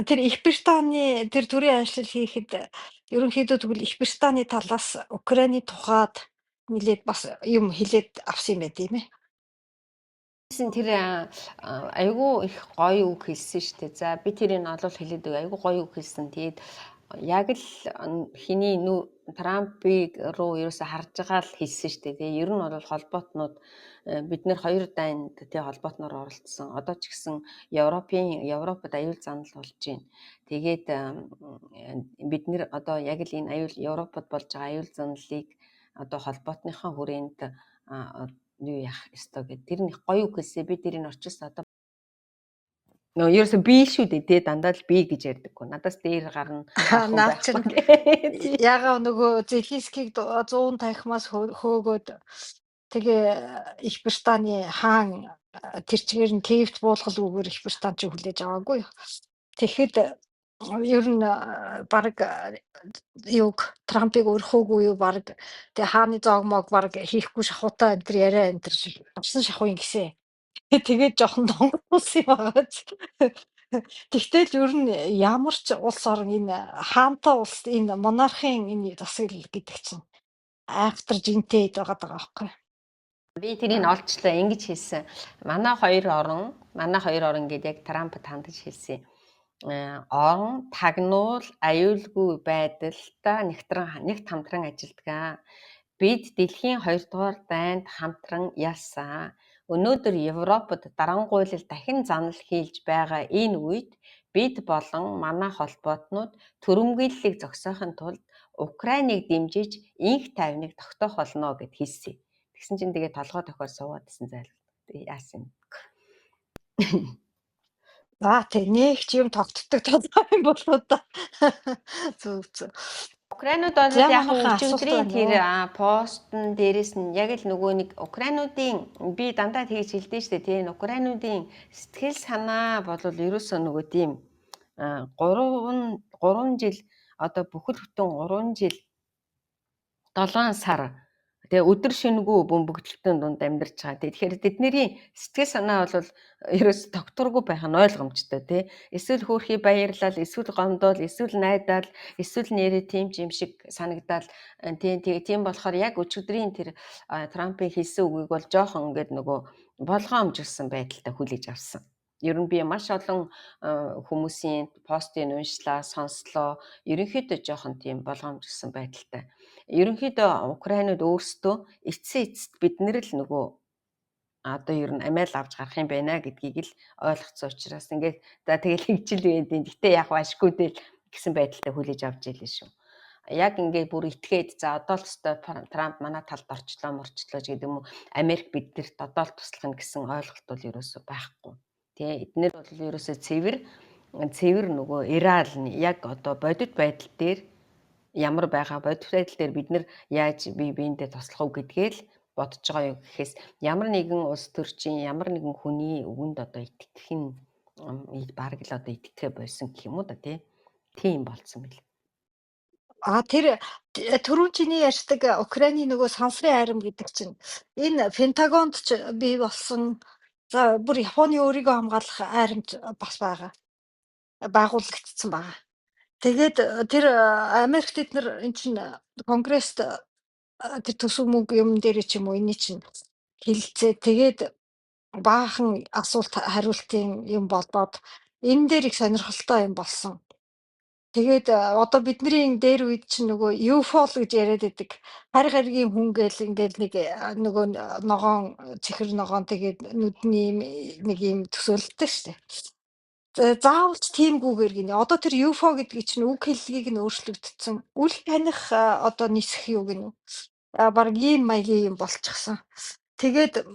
Тэр Их Британий тэр төрийн аншлал хийхэд ерөнхийдөө тэгвэл Их Британий талаас Украины тухайд нилээд бас юм хэлээд авсан юм байт юм ээ. Тэр айгүй их гоё үг хэлсэн шүү дээ. За би тэрийг олол хэлээд айгүй гоё үг хэлсэн. Тэгээд яг л хиний Трампыг руу ерөөсө харж байгаа л хэлсэн шүү дээ. Тэгээ ер нь бол холбоотнууд бид нэр хоёр дайнд тий холбоотноор оролцсон. Одоо ч гэсэн Европод аюул занал болж байна. Тэгээд бид нэр одоо яг л энэ Европод болж байгаа аюул заналыг одоо холбоотныхаа хүрээнд юу яах ёстой гэдэг. Тэр нэг гоё үг хэлсэн. Би тэрийг орчилсан одоо ерөөсө би шүү дээ. Дандаа л би гэж ярьдаггүй. Надаас дээр гарна. Наа чинь ягаа нөгөө Зеленскийг 100 танхимаас хөөгөөд тэгээ Их Британий хаан тэр чигээр нь Киевт буулгалгүйгээр Их Британь ч хүлээж аваагүй. Тэгэхэд ер нь баг юг Трампыг өрхөөгүй юу баг тэгээ хааны зогмог баг хийхгүй шахуутай энэ яриа энэ авсан шахуу ингэсэн. Тэгээд жоохон донгоос юм байгаа. Тэгтэл ер нь ямар ч улс орн энэ хаантай улс энэ монархийн энэ засаг гэдэг чинь айхтар жинтэй байгаа байхгүй. Би тэрийг олжлаа ингэж хэлсэн. Манай хоёр орн гэдэг яг Трампд хандаж хэлсэн. Он тагнуул аюулгүй байдалтай нэгт хамтран ажилддаг. Бид дэлхийн 2 дугаар дайнд хамтран ялсан. Өнөөдөр Европод дарангуйлал дахин занал хийлж байгаа энэ үед бид болон манай холбоотнууд төрөмгийллийг зогсоохын тулд Украиныг дэмжиж инх тайвныг тогтоох болно гэд хэлсэн. Тэгсэн чинь тэгээ толгой тохиол суугаад исэн зайл. Яасан юм. Тэг нэг ч юм тогтдог толгой юм болоо да. Зүг. Украинууд бол яг өчигдрийн тэр постн дээрээс нь яг л нөгөө нэг Украинуудын би дандаа тэгж хэлдэг шүү дээ тийм Украинуудын сэтгэл санаа бол ерөөсөө нөгөө тийм 3 жил одоо бүхэл бүтэн 3 жил 7 сар тэгээ өдөр шөнөгүй бөмбөгдөлтөнд дунд амьдарч байгаа. Тэгэхээр тэдний сэтгэл санаа бол ерөөс тогтворгүй байх нь ойлгомжтой тий. Эсвэл хөөрхий баярлал, эсвэл гомдол, эсвэл найдаал, эсвэл нэрээ тийм ч юм шиг санагдал тийм болохоор яг өчигдрийн тэр Трампын хэлсэн үгийг бол жоохон ингээд нөгөө болгоомжлсон байдалтай хүлээж авсан. Ер нь би маш олон хүмүүсийн постыг уншлаа, сонслоо. Ерөнхийдөө жоохон тийм болгоомжлсон байдалтай. Ерөнхийдөө Украинууд өөрсдөө эцэст бид нэр л нөгөө одоо ер нь амиал авч гарах юм байна гэдгийг л ойлгоцсон учраас ингээд за тэгэл хэгжил байдیں۔ Гэтэ яг башгүй дээ гэсэн байдалтай хүлээж авч ийлээ шүү. Яг ингээд бүр итгээд за одоо л өстой Трамп манай талд морчлоо гэдэг юм уу Америк биднэрт одоо л туслах нь гэсэн ойлголт бол ерөөсөө байхгүй. Тэ эднэр бол ерөөсөө цэвэр нөгөө Иран яг одоо бодит байдал дээр ямар байгаа бодит байдал дээр бид нар яаж бие биендээ туслах уу гэдгээ л бодож байгаа юу гэхээс ямар нэгэн улс төрчийн ямар нэгэн хүний үгэнд одоо итгэх нь бараг л одоо итгэхэ болсон гэх юм уу да тийм болцсон бил. Тэр түрүүн чиний ярьдаг Украины нөгөө сансрын айрам гэдэг чинь энэ Пентагонд ч бий болсон. За бүр Японы өөрийгөө хамгаалах айрамч бас байгаа. Байгуулагдсан байгаа. Тэгээд тэр Америкт эднэр эн чинь конгресст тэр төсөв мөнгө юм дээр ч юм уу энэ чинь хэлэлцээ. Тэгээд баахан асуулт хариултын юм болдоод энэ дээр их сонирхолтой юм болсон. Тэгээд одоо бидний дээр үед чинь нөгөө UFO л гэж яриад байдаг. Харь гаригийн хүн гээл ингээл нэг нөгөө ногоон чихэр ногоон тэгээд нүдний нэг юм төсөөлөлтэй шүү дээ. Заавалч тиймгүйгээр гинэ. Одоо тэр UFO гэдгийг чинь үг хэллэгийг нь өөрчлөгдсөн. Үл таних одоо нисэх юу гинэ. Бараг ийм маягийн юм болчихсон. Тэгээд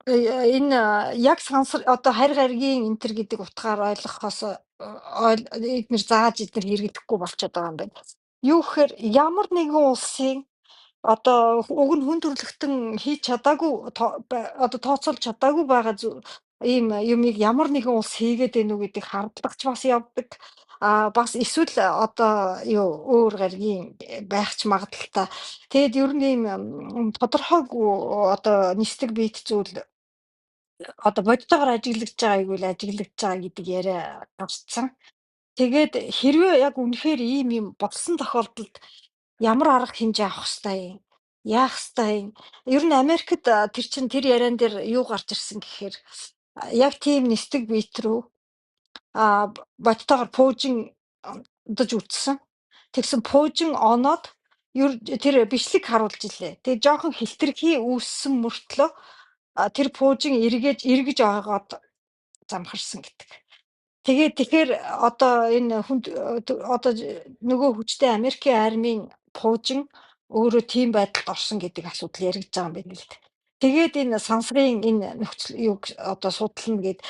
энэ яг сансар одоо харь гаригийн энтер гэдэг утгаар ойлгохоос эднэр зааж эднэр хэрэгдэхгүй болчиход байгаа юм байна. Юу гэхээр ямар нэгэн улсын одоо уг нь хүн төрөлхтөн хийж чадаагүй одоо тооцоолж чадаагүй байгаа ийм юмыг ямар нэгэн улс хийгээд байна уу гэдгийг хардлагч бас явдаг. Бас эсвэл одоо юу өөр гаригийн байх ч магадaltaй. Тэгээд ер нь ийм тодорхойгүй одоо нисдэг биет зүйл одоо бодитоогоор ажиглагдж байгааг үл ажиглагдж байгаа гэдэг яриа гарцсан. Тэгээд хэрвээ яг үнэхээр ийм юм болсон тохиолдолд ямар арга хэмжээ авах ёстой юм? Яах ёстой юм? Ер нь Америкт тэр чин тэр яриан дээр юу гарч ирсэн гэхээр яг тийм нисдэг биет рүү бодитоогоор пуужин даж үтсэн. Тэгсэн пуужин оноод тэр бичлэг харуулж илээ. Тэгээд жоохон хилтэрхий үүссэн мөртлөө тэр пуужин эргэж ойгоод замхарсан гэдэг. Тэгэхээр одоо энэ одоо нөгөө хүчтэй Америкийн армийн пуужин өөрөө тийм байдалд орсон гэдэг асуудал яригдж байгаа юм байна л дээ. Тэгээд энэ сансрын энэ нөхцөл юг одоо судална гэд.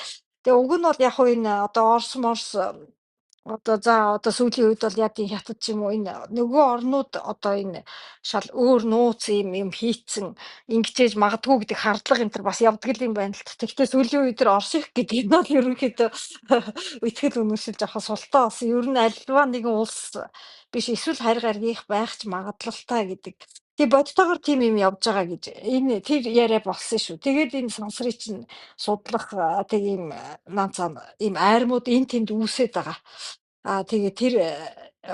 Тэгээ уг нь бол яг хөө энэ одоо Орос одоо сүүлийн үед бол яадын хятад ч юм уу энэ нөгөө орнууд одоо энэ шал өөр нууц юм хийцэн ингэжээж магадгүй гэдэг хардлага энэ төр бас явдаг юм байна л та. Тэгвэл сүүлийн үед тэр Орос их гэдэг нь бол ерөнхийдөө итгэл үнэмшил жоохон султаа болсон. Ер нь альва нэгэн улс биш эсвэл харь гаргих байх ч магадлалтай гэдэг. Тэгээ бодитоогоор тийм юм явж байгаа гэж энэ тэр яриа болсон шүү. Тэгээд энэ сансрыг чинь судлах тэг ийм наацаа ийм айрмууд энэ тэнд үүсээд байгаа. Тэгээ тэр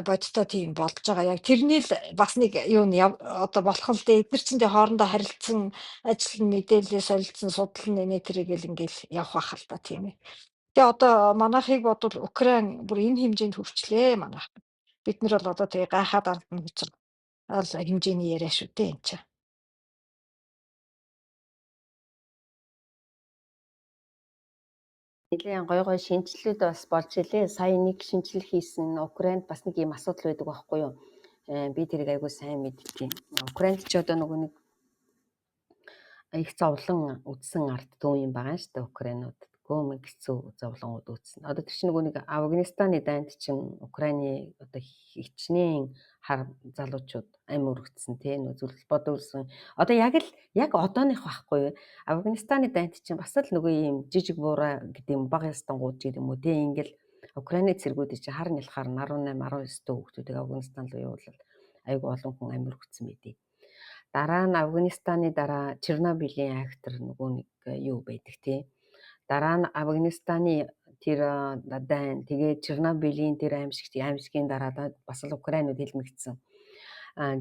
бодитоо тийм болж байгаа. Яг тэрний л бас нэг юу нь одоо болох л дээ. Эдгээр чинь хоорондоо харилцсан ажил мэдээлэл солилцсон судална нэ тэрийг л ингээл явах байх л та тийм ээ. Тэгээ одоо манайхыг бодвол Украин бүр энэ хэмжээнд хүрчлээ манайх. Бид нар бол одоо тэгээ гайхаад ардна гэж ол хэмжээний яриа шүү дээ энэ чинь. Нэлээд гой шинжилгээд бас болж илээ. Сая нэг шинжилэл хийсэн Украинд бас нэг юм асуудал байдаг байхгүй юу? Би тэрийг айгүй сайн мэдтiin. Украинд ч одоо нөгөө нэг их зовлон үдсэн ард түмэн юм байгаа шүү дээ Украинууд. Гөмөг хэцүү зовлонгууд үдсэн. Одоо тэр чинь нөгөө нэг Афганистаны дайнд чинь Украины одоо хичнээн хар залуучууд амь өргөцсөн тий нөө зүрх бодуулсан. Одоо яг одооных байхгүй юу? Афганистаны дайнд чинь бас л нөгөө ийм жижиг буура гэдэг юм бага ястангууд гэдэг юм уу тий ингээл Украины цэргүүд чинь хар нялхаар 18 19 дэх хүүхдүүдийг Афганистан руу явуулаад айгүй олон хүн амь өргөцсөн байдий. Дараа нь Афганистаны дараа Чернобылийн реактор нөгөө нэг юу байдаг тий. Дараа нь Афганистаны тэр дайн тэгээ Чернобылийн тэр аимшигын дараа бас л Украинууд хэлмэгдсэн.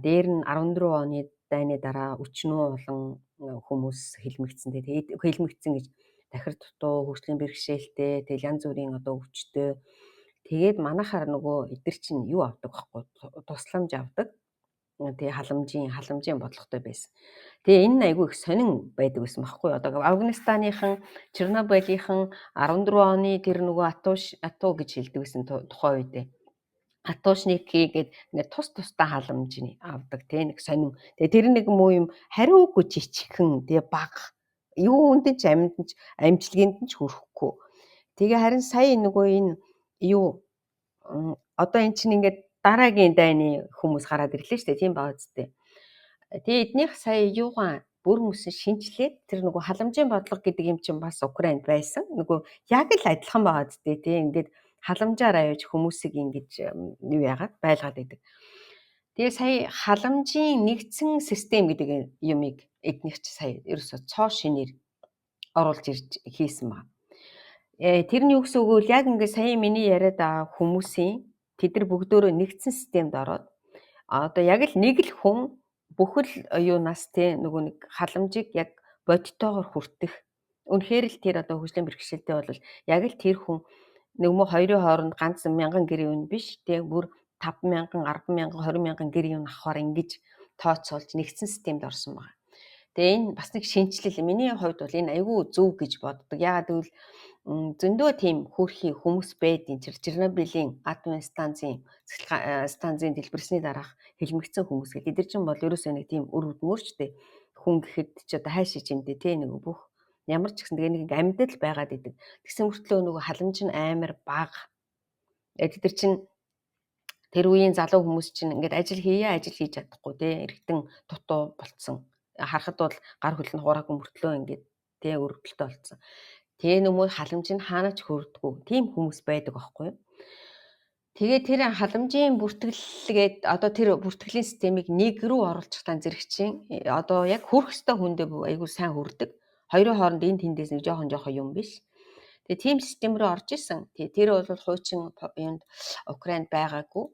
Дээр нь 14 оны дайны дараа өчнөө олон хүмүүс хэлмэгдсэн. Тэгээд хэлмэгдсэн гэж дахир дутуу хөгжлийн бэрхшээлтэй тэгэл янз бүрийн одоо өвчтөй. Тэгээд манайхаар нөгөө эдгэр чинь юу авдаг байхгүй тусламж авдаг. Тэгээ халамжийн бодлоготой байсан. Тэгээ энэ айгүй их сонин байдаг байсан байхгүй юу? Одоо Афганистанийхан Чернобылийнхан 14 оны тэр нөгөө атуу гэж хэлдэг байсан тухайн үедээ. Атуушник хийгээд ингээд тусдаа халамж авдаг тий нэг сонин. Тэгээ тэр нэг муу юм хариугүй жижигхэн тэгээ баг юунд ч амжилганд ч хүрэхгүй. Тэгээ харин сая нөгөө энэ юу одоо эн чинь ингээд дараагийн дайны хүмүүс гараад ирлээ шүү дээ. Тийм баа үстэй. Тэгээ эднийх сая юугаан бүр мөсөн шинжлээд тэр нөгөө халамжийн бодлого гэдэг юм чинь бас Украинд байсан. Нөгөө яг л адилхан байгаа үстэй тийм ингээд халамжаар аяж хүмүүсийг ингэж юу яагаад байлгаад идэг. Тэгээ сая халамжийн нэгдсэн систем гэдэг юмыг эднийх ч сая ерөөсө цоо шинээр оруулж ирж хийсэн баг. Тэр нь юу гэсэн үг вэ? Яг ингээд сая миний яриад байгаа хүмүүсийн тэд нар бүгдөө нэгдсэн системд ороод одоо яг л нэг л хүн бүхэл юунаас те нөгөө нэг халамжийг яг бодтойгоор хүртэх. Үнэхээр л тэр одоо хөгжлийн бэрхшээлтэй бол яг л тэр хүн нөгөө хоёрын хооронд ганц 1000 гэрийн үн биш те бүр 5000, 100000, 20000 гэрийн үн авахаар ингэж тооцоолж нэгдсэн системд орсон байна. Тэгээ энэ бас нэг шинжилэл. Миний хувьд бол энэ айгүй зөв гэж боддог. Яагаад гэвэл зөндөө тийм хөөрхий хүмүүс байдیں۔ Чернобылийн атомын станцын дэлбэрсний дараах хэлмэгцэн хүмүүс гэдэг. Эдгээр чинь бол ерөөсөө нэг тийм үр өдмөрчтэй хүн гэхэд ч одоо хайшиж юмдээ тий нэг бүх ямар ч гэсэн тэгээ нэг амьдал байгаад идэг. Тэгсэн мөртлөө нөгөө халамж нь амар бага. Тэд нар чинь тэр үеийн залуу хүмүүс чинь ингээд ажил хийж чадахгүй тий эргэтэн дутуу болцсон. Харахад бол гар хөл нь хураагүй мөртлөө ингээд тий өрөвдөлтөй болцсон. Тэгээ нөгөө халамж нь хаанач хөрдгөө. Тийм хүмүүс байдаг аахгүй юу? Тэгээ тэр халамжийн бүртгэлгээд одоо тэр бүртгэлийн системийг нэг рүү оруулчихтаа зэрэг чинь одоо яг хүрх ёстой хүндээ айгүй сайн хүрдэг. Хоёрын хооронд энэ тэндээс нэг жоохон юм биш. Тэгээ тийм систем рүү орж исэн. Тэр бол хуучин юунд Украинд байгаагүй.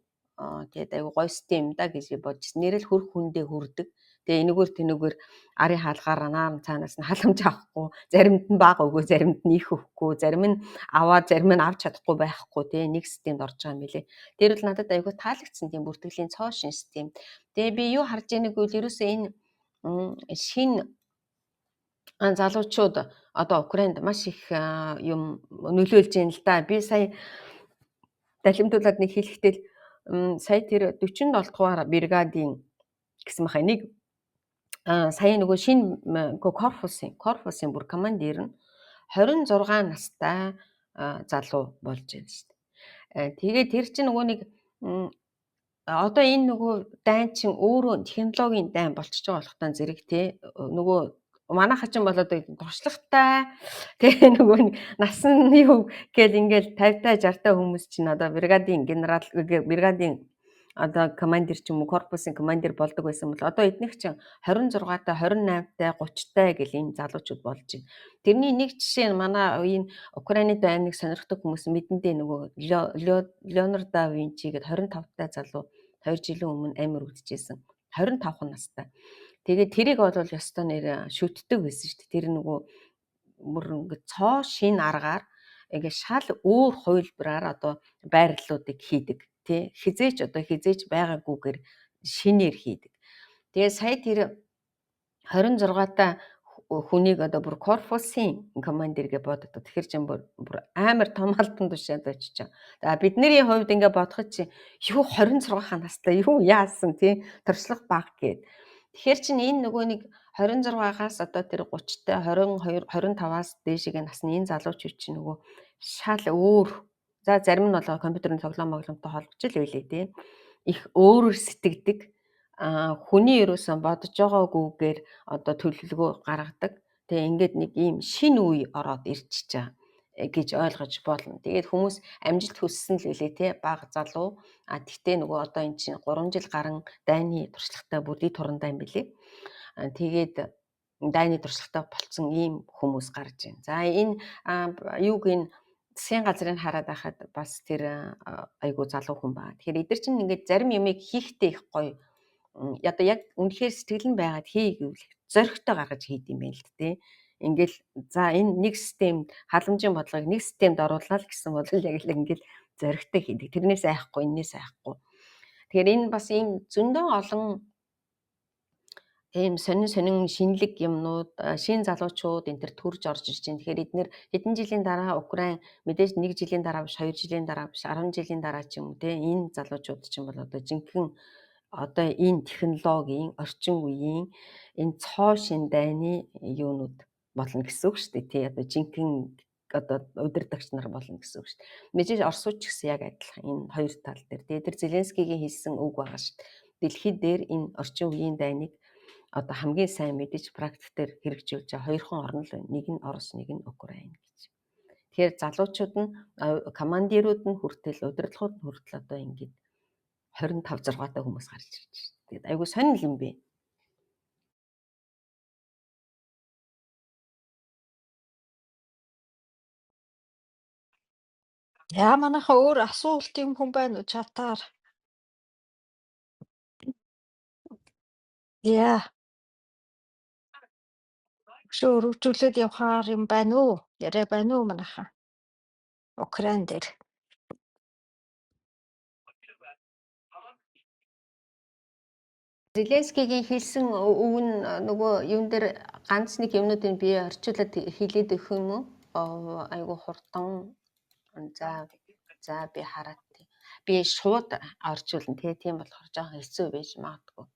Тэгээд айгүй гоё систем да гэж бодчихсон. Нэрэл хүрх хүндээ хүрдэг. Тэгээ энэгээр арын хаалгаар наам цаанаас нь халамж авахгүй, заримд нь бага өгөө, заримд нь их өгөхгүй, зарим нь аваад зарим нь авч чадахгүй байхгүй тий нэг системд орж байгаа юм билэ. Тэр бол надад айгүй таалагдсан тийм бүртгэлийн цоо шин систем. Тэгээ би юу харж байгааг бол ерөөсөө энэ шинэ залуучууд одоо Украинд маш их юм нөлөөлж байна л да. Би сая далимдуулаад нэг хэлэхдээ сая тэр 47 дугаар бригадын гэсэн махаа нэг сая нөгөө шинэ корпусын бүр командир нь 26 настай залуу болж байна шүү дээ. Тэгээ тэр чинь нөгөө нэг одоо энэ нөгөө дайн чинь өөрөө технологийн дайн болчихж байгаа болохтой зэрэг тий нөгөө манайхаа чинь бол одоо туршлагатай тэгээ нөгөө насан юу гэл ингээл 50-та 60-та хүмүүс чинь одоо бригадын одоо командир ч юм уу корпусын командир болдог байсан бол одоо эднийх чинь 26-та 28-та 30-та гэл энэ залуучууд болж байна. Тэрний нэг жишээ нь манай энэ Украины дайныг сонирхдаг хүмүүс мэдэндээ нөгөө Леонардо да Винчи гээд 25-та залуу 2 жилийн өмнө амир үлдчихсэн. 25 настай. Тэгээд тэрийг бол ёстой нэр шүтдэг байсан шүү дээ. Тэр нөгөө бүр ингэ цоо шин аргаар ингээ шал өөр хувилбараар одоо байрлалуудыг хийдэг. Хизээч байгаагүйгээр шинээр хийдэг. Тэгээ сая тэр 26-та хүнийг одоо бүр корпусын командир гэж боддог. Тэгэхээр чинь бүр амар том алтан тушаанд очиж байгаа. За бидний хувьд ингээ бодоход чи юу 26 настай юу яасан тий туршлага бага гээд. Тэгэхээр чинь энэ нөгөө нэг 26-аас одоо тэр 30-та 22 25-аас дээшгээ насны энэ залуучууд чинь нөгөө шал өөр. За зарим нь бол компьютерийн тоглоом могломтой холбож л байлээ тий. Их өөрөөр сэтгэдэг хүний ерөөсөө бодож байгаагүйгээр одоо төлөвлөгөө гаргадаг. Тэгээ ингээд нэг ийм шинэ үе ороод ирчихэж байгаа гэж ойлгож болно. Тэгээд хүмүүс амжилт хүссэн л үлээ тий бага залуу. Тэгтээ нөгөө одоо эн чинь 3 жил гарan дайны туршлагатай бүрдий турандаа юм билээ. Тэгээд дайны туршлагатай болцсон ийм хүмүүс гарч байна. За энэ юуг энэ засгийн газрыг хараад байхад бас тэр айгуу залуу хүн байна. Тэгэхээр эдгээр чинь ингээд зарим юмыг хийхдээ их гоё. Одоо яг үнэхээр сэтгэл нь байгаад хий гэвэл зоригтой гаргаж хийд юм байна л дээ. Ингээл за энэ нэг систем халамжийн бодлогыг нэг системд оруулаад гэсэн бол яг л ингээл зоригтой хийдэг. Тэрнээс айхгүй, энээс айхгүй. Тэгэхээр энэ бас ийм зөндөө олон ийм сонин шинэлэг юмнууд, шин залуучууд энэ төр төрж орж ирж байна. Тэгэхээр эдгээр хэдэн жилийн дараа Украин мэдээж 1 жилийн дараа биш, 2 жилийн дараа биш, 10 жилийн дараа ч юм уу те энэ залуучууд ч юм бол одоо жинхэнэ одоо энэ технологийн орчин үеийн энэ цоо шин дайны юунууд болно гэсэн үг шүү дээ. Тий одоо жинхэнэ одоо удирдагч нар болно гэсэн үг шүү дээ. Мэдээж Оросууд ч гэсэн яг адилхан энэ хоёр тал дээр. Тэгээд тэр Зеленскигийн хэлсэн үг байгаа шүү дээ. Дэлхийд дээр энэ орчин үеийн дайныг одоо хамгийн сайн мэдэж практик дээр хэрэгжүүлж байгаа хоёрхан орн л байна. Нэг нь Орос, нэг нь Украин гэж. Тэгэхээр залуучууд нь командирууд нь хүртэл удирдлагууд нь хүртэл одоо ингээд 25 6-тай хүмүүс гарч ирж байна. Тэгээд айгүй сонирхол юм бэ. Яа манайхаа өөр асуулт юм хүн байна уу чатаар? Яа. Өргөжүүлээд явахаар юм байна уу? Яриа байна уу манайхаа? Украин дээр. Зеленскигийн хэлсэн үг нь нөгөө юм дээр ганц нэг юмнуудыг би орчуулад хэлээд өгөх юм уу? Айгу хурдан. За би хараад тий. Би шууд орчуулна тий. Тийм болохоор жоохон хэцүү байж магадгүй.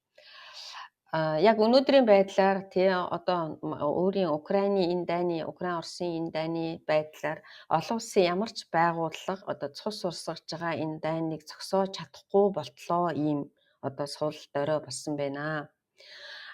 Яг өнөөдрийн байдлаар тий одоо өөрийн Украины энэ дайны, Украин Оросын энэ дайны байдлаар олон улсын ямар ч байгууллага одоо цус урсгаж байгаа энэ дайныг зогсоож чадахгүй болтлоо ийм одоо сул дорой болсон байна.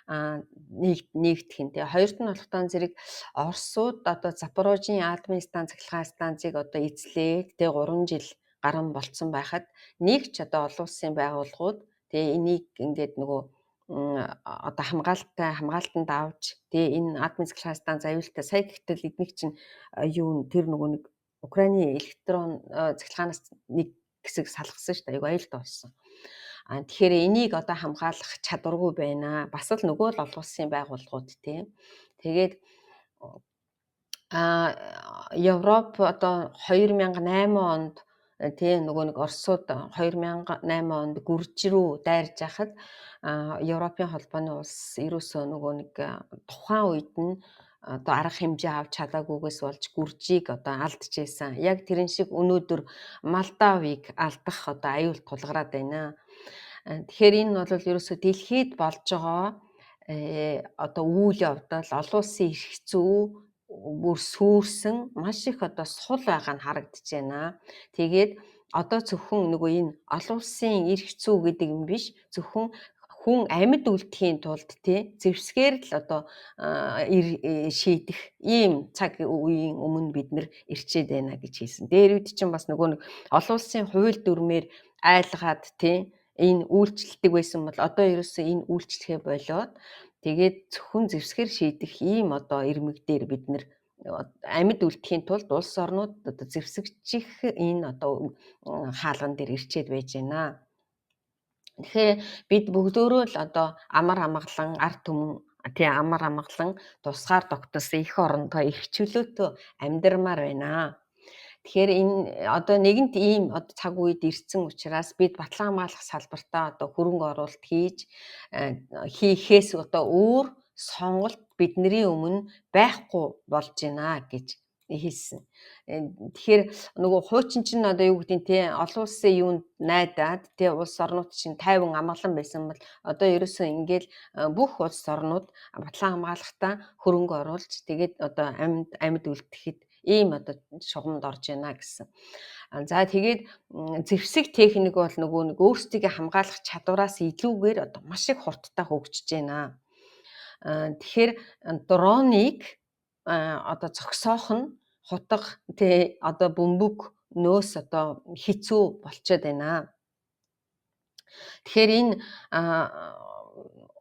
Нэгтгэн тий. Хоёрт нь болохтой зэрэг Оросууд одоо Запорожийн атомын станц, цахилгаан станцыг одоо эзлээд тий 3 жил гарan болцсон байхад нэг ч одоо олон улсын байгууллагууд тий энийг ингээд нөгөө одоо хамгаалтанд авч тий энэ атомын цахилгаан станц аюултай сая гэтэл эднийг чинь юу тэр нөгөө нэг Украины электрон цахилгаанаас нэг хэсэг салгасан шүү дээ. Айгу аюултай болсон. Тэгэхээр энийг одоо хамгаалах чадваргүй байна. Бас л нөгөө л олон улсын байгууллагууд тий. Тэгээд Европ одоо 2008 онд тий нөгөө нэг Оросууд 2008 онд гүрж рүү дайрж яхад Европын холбооны улс ерөөсөө нөгөө нэг тухайн үед нь одоо арга хэмжээ авч чадаагүйгээс болж гүржийг одоо алдчихсан. Яг тэрэн шиг өнөөдөр Молдовыг алдах одоо аюул тулгараад байна. Тэгэхээр энэ нь бол ерөөсөө дэлхийд болж байгаа одоо үйл явдал олон улсын эрх зүй бүр сүрсэн маш их одоо сул байгаа нь харагдаж байна. Тэгээд одоо зөвхөн нөгөө энэ олон улсын эрх зүй гэдэг юм биш, зөвхөн хүн амьд үлдэхийн тулд тий зэвсгээр л одоо шийдэх ийм цаг үеийн өмнө бид нэр ирчээд байна гэж хэлсэн. Дээр үед чинь бас нөгөө нэг олон улсын хууль дүрмээр айлгаад тий энэ үйлчлэлдэг байсан бол одоо ерөөсөө энэ үйлчлэхээ болоод тэгээд зөвхөн зэвсгээр шийдэх ийм одоо ирмэг дээр бид нэр амьд үлдэхийн тулд улс орнууд одоо зэвсэгчих энэ одоо хаалган дээр ирчээд байж байна. Тэгэхээр бид бүгдөө л одоо амар амгалан ард түмэн тий амар амгалан тусгаар тогтсон их орондоо их чөлөөтэй амьдрмаар байна. Тэгэхээр энэ одоо нэгэнт ийм одоо цаг үед ирсэн учраас бид батлан хамгаалах салбартаа одоо хөрөнгө оруулалт хийхээс одоо өөр сонголт бидний өмнө байхгүй болж байна гэж хэлсэн. Тэгэхээр нөгөө хуучин чинь одоо юу гэдэг нь тий олон улсын юунд найдаад тий улс орнууд чинь 50 амгалан байсан бол одоо ерөөсөө ингээл бүх улс орнууд батлан хамгаалалтаа хөрөнгө оруулж тэгээд одоо амьд үлдэхэд ийм одоо шугамд орж байна гэсэн. За тэгээд зэвсэг техник бол нөгөө нэг өөрсдийгөө хамгаалах чадвараас илүүгээр одоо маш их хурдтай хөгжиж байна. Тэгэхээр дроныг одоо зогсоох нь хутга тий одоо бөмбөг нөөс одоо хэцүү болчиход байна. Тэгэхээр энэ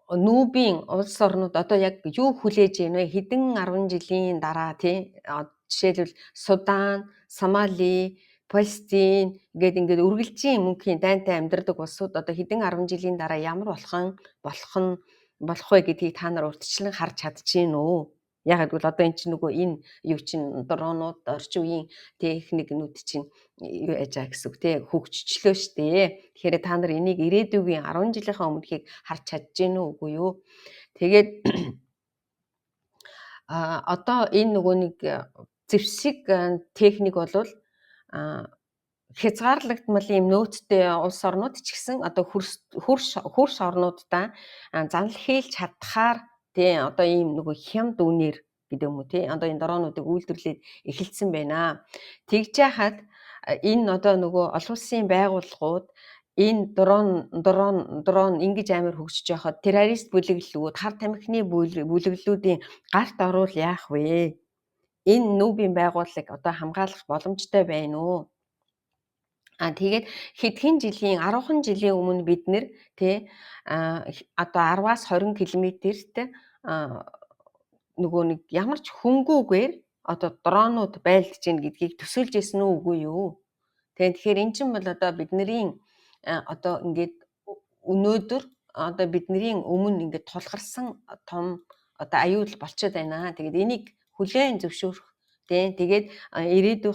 нүүбийн улс орнууд одоо яг юу хүлээж ийнэ хэдэн 10 жилийн дараа тий жишээлбэл Судан, Сомали, Палестин ингээд үргэлжийн мөнхийн дайнтай амьдардаг улсууд одоо хэдэн 10 жилийн дараа ямар болох вэ гэдгийг та нар урьдчилан харж чадчихээн үү? Яг гэвэл одоо энэ чинь нөгөө энэ юу чинь дронууд орчин үеийн техникнүүд чинь юу яаж байгаа гэсэн үг тий хөгжчлөө штэ. Тэгэхээр та нар энийг ирээдүйн 10 жилийнхаа өмнөхийг харж чадчихээн үү үгүй юу? Тэгээд одоо энэ нөгөө нэг зэвсэг техник болвол хязгаарлагдмал ийм нөөцтэй улс орнууд ч гэсэн одоо хөрш орнуудаа занл хийлж чадхаар тий одоо ийм нөгөө хямд үнээр гэдэг юм уу тий. Одоо энэ дроонуудыг үйлдвэрлээд эхэлсэн байна. Тэгж яхад энэ одоо нөгөө олон улсын байгууллагууд энэ дрон ингэж амар хөгжиж байхад террорист бүлэглэлүүд, хар тамхины бүлэглэлүүдийн гарт оруул яах вэ? Энэ нүүбийн байгууллага одоо хамгаалах боломжтой байна уу? Тэгээд хэдхэн жилийн 10хан жилийн өмнө бид нэр тий одоо 10-аас 20 км-т нөгөө нэг ямар ч хөнгүүгээр одоо дронууд байлдаж гин гэдгийг төсөөлж ирсэн үү үгүй юу? Тэгэхээр эн чинь бол одоо бидний одоо ингээд өнөөдөр одоо бидний өмнө ингээд тулгарсан том одоо аюул болчиход байна. Тэгээд энийг хүлээн зөвшөөрөх тий. Тэгээд ирээдүйн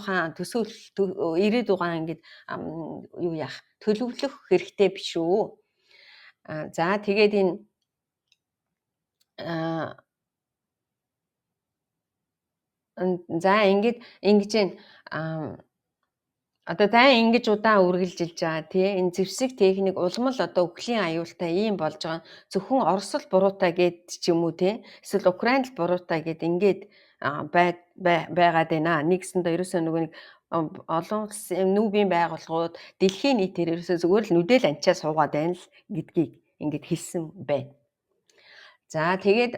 ингээд юу яах төлөвлөх хэрэгтэй биш үү? За тэгээд энэ за ингэж одоо дайн ингэж удаан үргэлжилж байгаа тий энэ зэвсэг техник улмал одоо өхлийн аюултай ийм болж байгаа зөвхөн Оросл буруутай гэд ч юм уу тий эсвэл Украинд буруутай гэд ингээд байгаад байна. Нэгсэндээ ерөөсөө нөгөө нэг олон улсын нүүбийн байгууллагууд дэлхийн нийтээр ерөөсөө зүгээр л нүдэл анчаа суугаад байна л гэдгийг ингээд хэлсэн байна. За тэгээд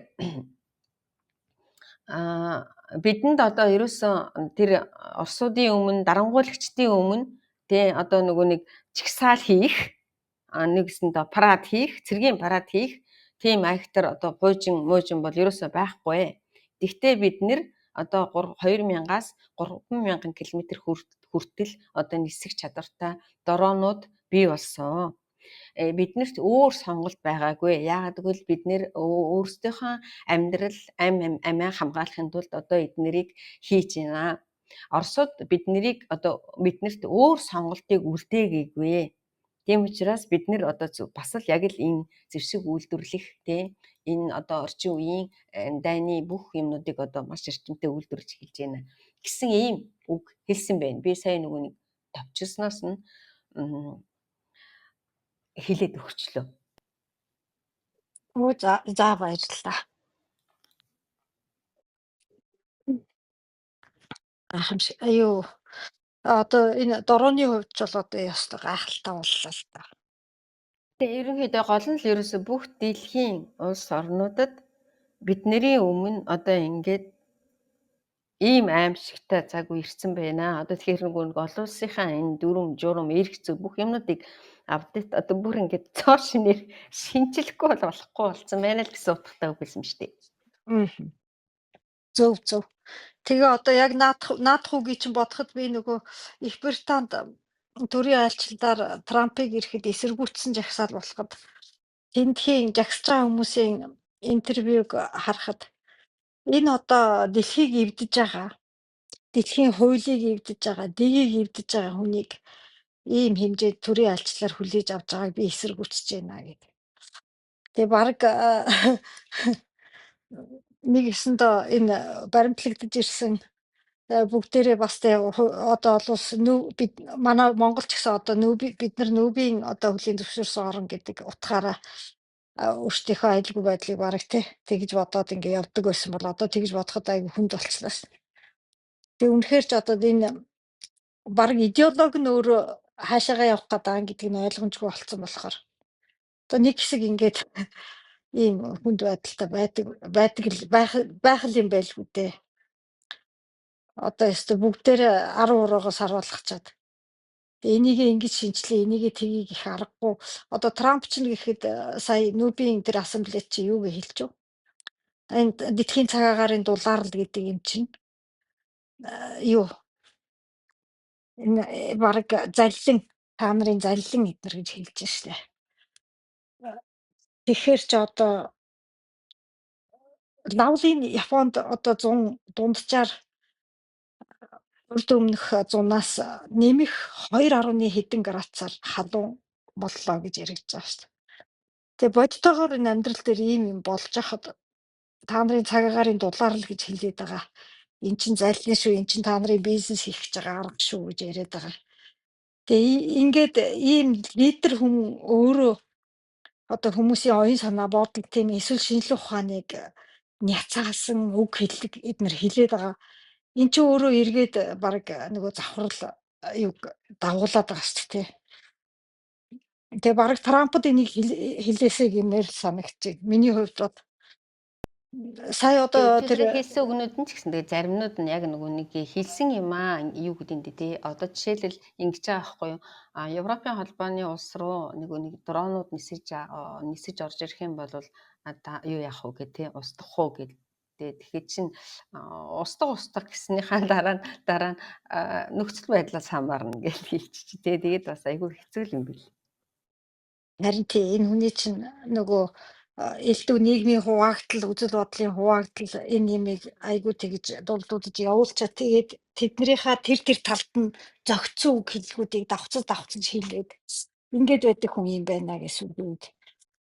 бидэнд одоо ерөөсөн тэр Оросуудын өмнө дарангуулагчдын өмнө тий одоо нөгөө нэг чигсаал хийх нэгсэнд парад хийх, цэргийн парад хийх тийм аягтар одоо буужин бол ерөөсөө байхгүй. Гэхдээ бид нэр одоо 2000-аас 3000 км хүртэл одоо нисэх чадвартай дронууд бий болсон. Биднэрт өөр сонголт байгаагүй. Яагаад гэвэл бид нэр өөрсдийнхөө амьдрал амиа хамгаалахын тулд одоо эднэрийг хийж байна. Оросууд биднэрт өөр сонголтыг үлдээгээгүй. Тийм учраас бид нэр одоо бас л яг л энэ зэвсэг үйлдвэрлэх тий энэ одоо орчин үеийн дайны бүх юмнуудыг одоо маш эрчимтэй үйлдвэрлэж эхэлж байна гэсэн ийм үг хэлсэн байна. Би сая нөгөө нэг товчсноос нь хэлээд өгчлөө. За баярлалаа. Гайхамшиг. Одоо энэ дроны хувьд ч бол одоо ястаа гайхалтай боллоо л та. Тэгээ ерөнхийдөө гол нь л ерөөсө бүх дэлхийн улс орнуудад бидний өмнө одоо ингээд ийм аимшигтай цаг үе ирсэн байна. Одоо тэгэхээр нэг олон улсынхаа энэ дүрм журм эрх зүй бүх юмнуудыг апдейт одоо бүр ингээд цоо шинээр шинжилэхгүй болохгүй болсон байна л гэсэн утгатай үг хэлсэн шүү дээ. Зөв. Тэгээ одоо яг наадах үгийг чинь бодоход би нөгөө Их Британд төрийн айлчлалаар Трампыг ирэхэд эсэргүүцсэн жагсаал болоход тэндхийн жагсаж байгаа хүмүүсийн интервьюг харахад энэ одоо дэлхийг эвдэж байгаа, дэлхийн хуулийг эвдэж байгаа, дэгийг эвдэж байгаа хүнийг ийм хэмжээд төрийн айлчлалаар хүлээж авч байгааг би эсэргүүцэж байна гэдэг. Тэгээ баг нэг гэсэндээ энэ баримтлагдж ирсэн бүгдээрээ бас одоо олвол манай Монгол ч гэсэн одоо бид нар нүүбийн одоо хөлийн зөвшөөрсөн орн гэдэг утгаараа өөрсдийнхөө аюулгүй байдлыг бараг тэгж бодоод ингээ явдаг байсан бол одоо тэгж бодоход айгүй хүнд болчихлоо шээ. Тэгээ үнэхээр ч одоо энэ бараг идеологи нь өөрөө хаашаагаа явах гэдэг гэдгийг нь ойлгомжгүй болцсон болохоор одоо нэг хэсэг ингээд ийм хүнд байдалтай байх юм байлгүй дээ. Одоо ёстой бүгдээрээ 10 уруугаас харуулгачаад энийг ингэж шинжлээ, энийг тгийг их аргагүй. Одоо Трамп ч гэхэд сая нүүбийн тэр ассамблеч чи юу гэж хэлчихв? Энэ дэлхийн цаг агаарын дулаалал гэдэг юм чинь юу энэ бараг заллин та нарын заллин эднэр гэж хэлж штэ. Тэгэхээр ч одоо лавлын Японд одоо 100 дунджаар урд өмнөх 100-аас нэмэх 2 хэдэн градусаар халуун боллоо гэж яригдж байгаа шүү дээ. Тэгээ бодитоогоор энэ амьдрал дээр ийм юм болж хахад та нарын цаг агаарын дулаалал гэж хэлээд байгаа. Эн чин зайлшгүй шүү, эн чин та нарын бизнес хийх гэж байгаа арга шүү гэж яриад байгаа. Тэгээ ингээд ийм лидер хүмүүс өөрөө одоо хүмүүсийн оюун санаа бодлого тийм эсвэл шинжлэх ухааныг няцаасан үг хэллэг эднэр хэлээд байгаа. Эн чинь өөрөө эргээд баг нөгөө завхрал юг дагуулад байгаа шүү дээ. Тэгээ баг Трампд энийг хэлээсэй гэмээр санагдчих. Миний хувьд бод сая одоо Тэр тэр хэлсэн үгнүүд нь ч гэсэн тэгээ заримнууд нь яг нөгөө нэг хэлсэн юм аа юу гэдэг тий. Одоо жишээлбэл ингэж байгаа байхгүй юу? Европын холбооны улс руу нөгөө нэг дронууд нисэж орж ирэх юм бол юу яах вэ гэх тий. Устгах уу гэдэг. Тэгэхээр чин устгах гэснийхаа дараа нь нөхцөл байдлаас хамаарна гэж хэлчих. Тэгээд бас айгүй хэцүү юм бэл. харин тий энэ хүний чинь нөгөө элдв нийгмийн хуваагдал, үзэл бодлын хуваагдал энэ юмыг айгүй тэгж дулдуулж явуулчаа. Тэгээд тэднэрийнхаа тэр талд нь зөгцсөн үг хэллгүүдийг давхцаж хэлээд ингээд байдаг хүн юм байна гэсэн үг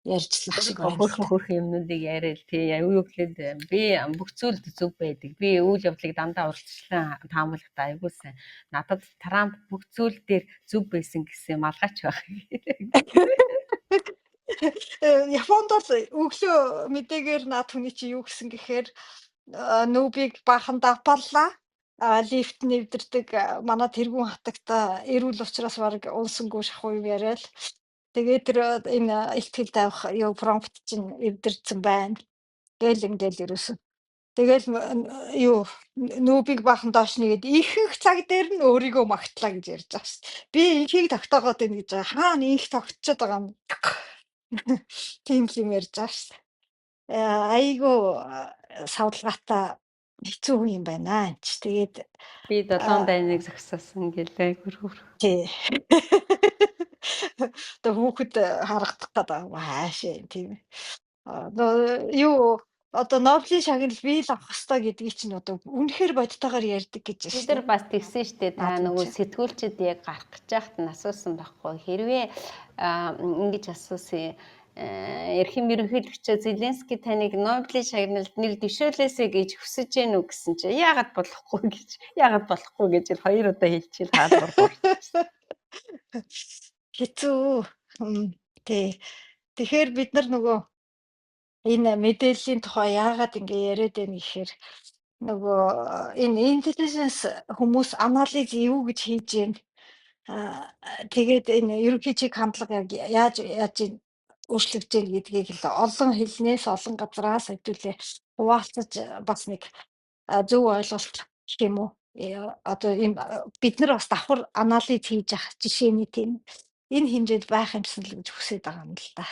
ярьжлах шиг байна. Хөрх юмнуудыг яриад тий аюу гэхлээр би бүх зүйл зөв байдаг. Би үйл явдлыг дандаа урьдчилан таамаглахтаа айгүй сайн. Надад Трамп бүх зүйл дээр зөв байсан гэсэн малгайч байх. Японд бол өглөө мэдээгээр наад хүний чи юу гэсэн гэхээр нүүбийг баахан давпаллаа. Лифт нэвдэрдэг манай тэргүүн хатагта эрүүл учраас баг унсангүй шахуу юм яриад. Тэгээд тэр энэ ихтгэл тавих юу промпт чинь эвдэрсэн байна. Гээл ингээл ерөөсөн. Тэгэл юу нүүбийг баахан доош нэгээд ихэнх цаг дээр нь өөрийгөө магтлаа гэж ярьж байгаа шүү дээ. Би инхийг тогтоогоод байна гэж байгаа. Хаана инх тогтчиход байгаа юм. Тийм юм ярьж байгаа шүү дээ. Айгу савлгаатай хэцүү хүн юм байна ч. Тэгээд би 7 дайныг зогсоосон гэлээ хөрхөр. тий. Тэ хүүхэд харагдах гэдэг хаашаа тийм. Юу одоо Нобелийн шагнал бий л авах хэрэгтэй гэдгийг чинь одоо үнэхээр бодтойгоор ярьдаг гэж байна. Бид нар бас тэгсэн штэ та нөгөө сэтгүүлчд яг гарах гэж яхад нь асуусан байхгүй. Хэрвээ ингэж асуусан эрхэм ерөнхийлөгчөө Зеленский таныг Нобелийн шагналд нэр дэвшүүлээсэй гэж хүсэж гэнэ үү гэсэн чи яагаад болохгүй гэж хоёр удаа хэлчихэл хаалбар болчихсон. Хэцүү. Тий. Тэгэхээр бид нар нөгөө энэ мэдээллийн тухай яагаад ингэ яриад байна гэхээр нөгөө энэ intelligence хүмүүс анализ юу гэж хийж байна. Тэгээд энэ ерөнхийчиг хандлага яаж өөрчлөгдөж байна гэдгийг л олон хэлнээс олон газраас хэвлээ хуваалцаж бас нэг зөв ойлголт гэх юм уу. Одоо энэ бид нар бас давхар анализ хийж авах жишээний тийм энэ хэмжээнд байх юмсан л гэж хүсэж байгаа юм л да.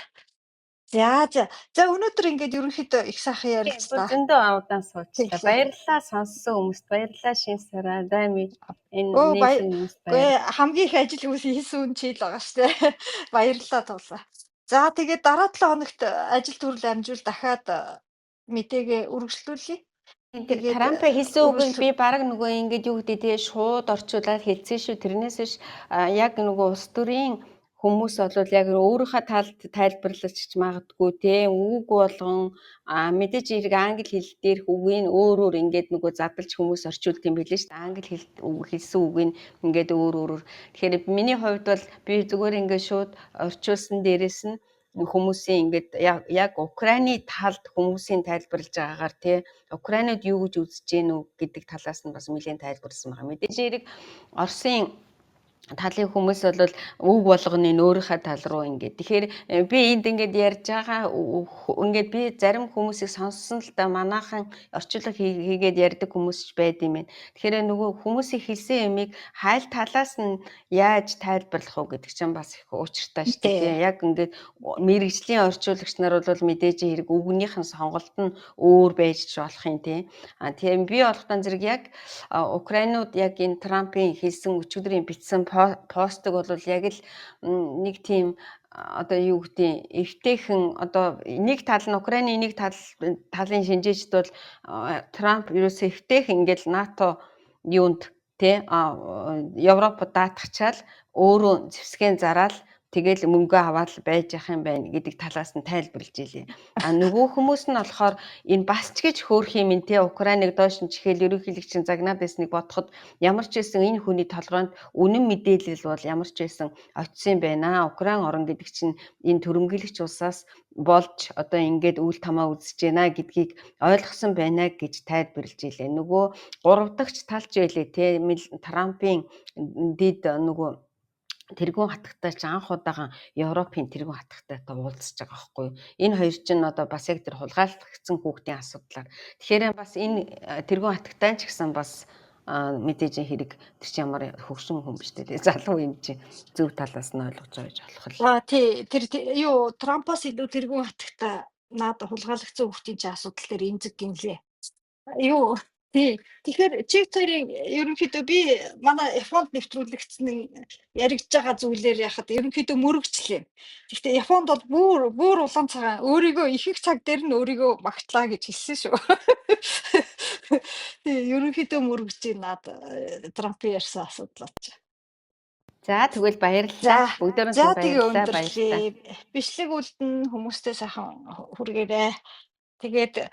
За өнөөдөр ингээд ерөнхийдөө их сайхан ярилцлаа. Зөндөө удаан суучлаа. Баярлалаа сонссон хүмүүст. Баярлалаа Шинсараа. Дайми энэ хүмүүст баярлалаа. Хамгийн их ажил хүмүүс хийсэн чи л байгаа штэ. Баярлалаа туулаа. За тэгээд дараа 7 хоногт ажил төрөл амжуул дахиад мэдээгээ үргэлжлүүлье. Тэгээд Трампын хэлсэн үгийг би бараг нөгөө ингээд юу гэдэг тэгээ шууд орчуулаад хэлсэн шүү. Тэрнээс биш яг нөгөө улс төрийн хүмүүс бол яг өөрийнхөө талд тайлбарлаж ч магадгүй те үг болгон мэдээж хэрэг англи хэл дээрх үгийг өөр ингээд нөгөө задлж хүмүүс орчуулд юм билээ шүү дээ. Англи хэлсэн үгийг ингээд өөр. Тэгэхээр миний хувьд бол би зүгээр ингээд шууд орчуулсан дээрээс нь хүмүүсийн ингээд яг Украины талд хүмүүсийн тайлбарлаж байгаагаар тий Украинад юу гэж үзэж гэнэ үү гэдэг талаас нь бас нэлээд тайлбарласан байна. Мэдээж хэрэг Оросын талын хүмүүс бол үг болгоны өөрийнхөө тал руу ингээд. Тэгэхээр би энд ингээд ярьж байгаа ингээд би зарим хүмүүсийг сонссон л да манайхан орчуулга хийгээд ярьдаг хүмүүс ч байд юм байна. Тэгэхээр нөгөө хүмүүсийн хэлсэн юмыг хайл талаас нь яаж тайлбарлах уу гэдэг чинь бас их учиртай шүү дээ. Яг ингээд мэрэгжлийн орчуулагч нар бол мэдээж хэрэг үгнийх нь сонголт нь өөр байж болох юм тий. Тийм би болохтон зэрэг яг Украинууд яг энэ Трампын хэлсэн өчигдрийн бичсэн постыг бол яг л нэг тийм одоо юу гэдэг эвтэйхэн одоо нэг тал нь Украины нэг талын шинжээчд бол Трамп ерөөсөө эвтэйхэн ингээл НАТО юунд тий Европод даатгачаал өөрөө зэвсгэн зараал тэгэл мөнгө аваад байж ах юм байна гэдэг талаас нь тайлбарлаж илээ. Нөгөө хүмүүс нь болохоор энэ бас ч гэж хөөх юм те Украиныг доош нь чихэл ерөнхийлөгчийн загнаад байсныг бодоход ямар ч байсан энэ хүний толгойд үнэн мэдээлэл бол ямар ч байсан очисон байна. Украин орн гэдэг чинь энэ төрөмгөлөгч улсаас болж одоо ингээд үйл тамаа үзэж байна гэдгийг ойлгосон байна гэж тайлбарлаж илээ. Нөгөө 3 дахь талч байлээ те Трампын дэд нөгөө тэргүүн хатагтай ч анх удаага Европын тэргүүн хатагтай уулзж байгаа байхгүй юу. Энэ хоёр чинь одоо бас яг тэр хулгайлагдсан хүүхдийн асуудлаар. Тэгэхээр бас энэ тэргүүн хатагтай ч гэсэн бас мэдээж хэрэг тэр чинь ямар хөвшин хүн биш дээ. Залуу юм чи зөв талаас нь ойлгож байгаа гэж болох л. Тий тэр юу Трампоос илүү тэргүүн хатагтай надад хулгайлагдсан хүүхдийн чинь асуудал дээр эмзэг гинлээ. Юу тий тэгэхээр чиг хоёрын ерөнхийдөө би манай Японд нэвтрүүлэгдсэн яригдж байгаа зүйлээр яхад ерөнхийдөө мөрөгчлээ. Гэхдээ Японд бол бүр улаан цагаан өөрийгөө их их цаг дээр нь өөрийгөө магтлаа гэж хэлсэн шүү. Тий ерөнхийдөө мөрөгж байна Трампын ярьсан асуудлаач. За тэгвэл баярлалаа. Бүгдээрээ баярлалаа. Бичлэг үлдэн хүмүүстэй сайхан хүргээрэй. Тэгээд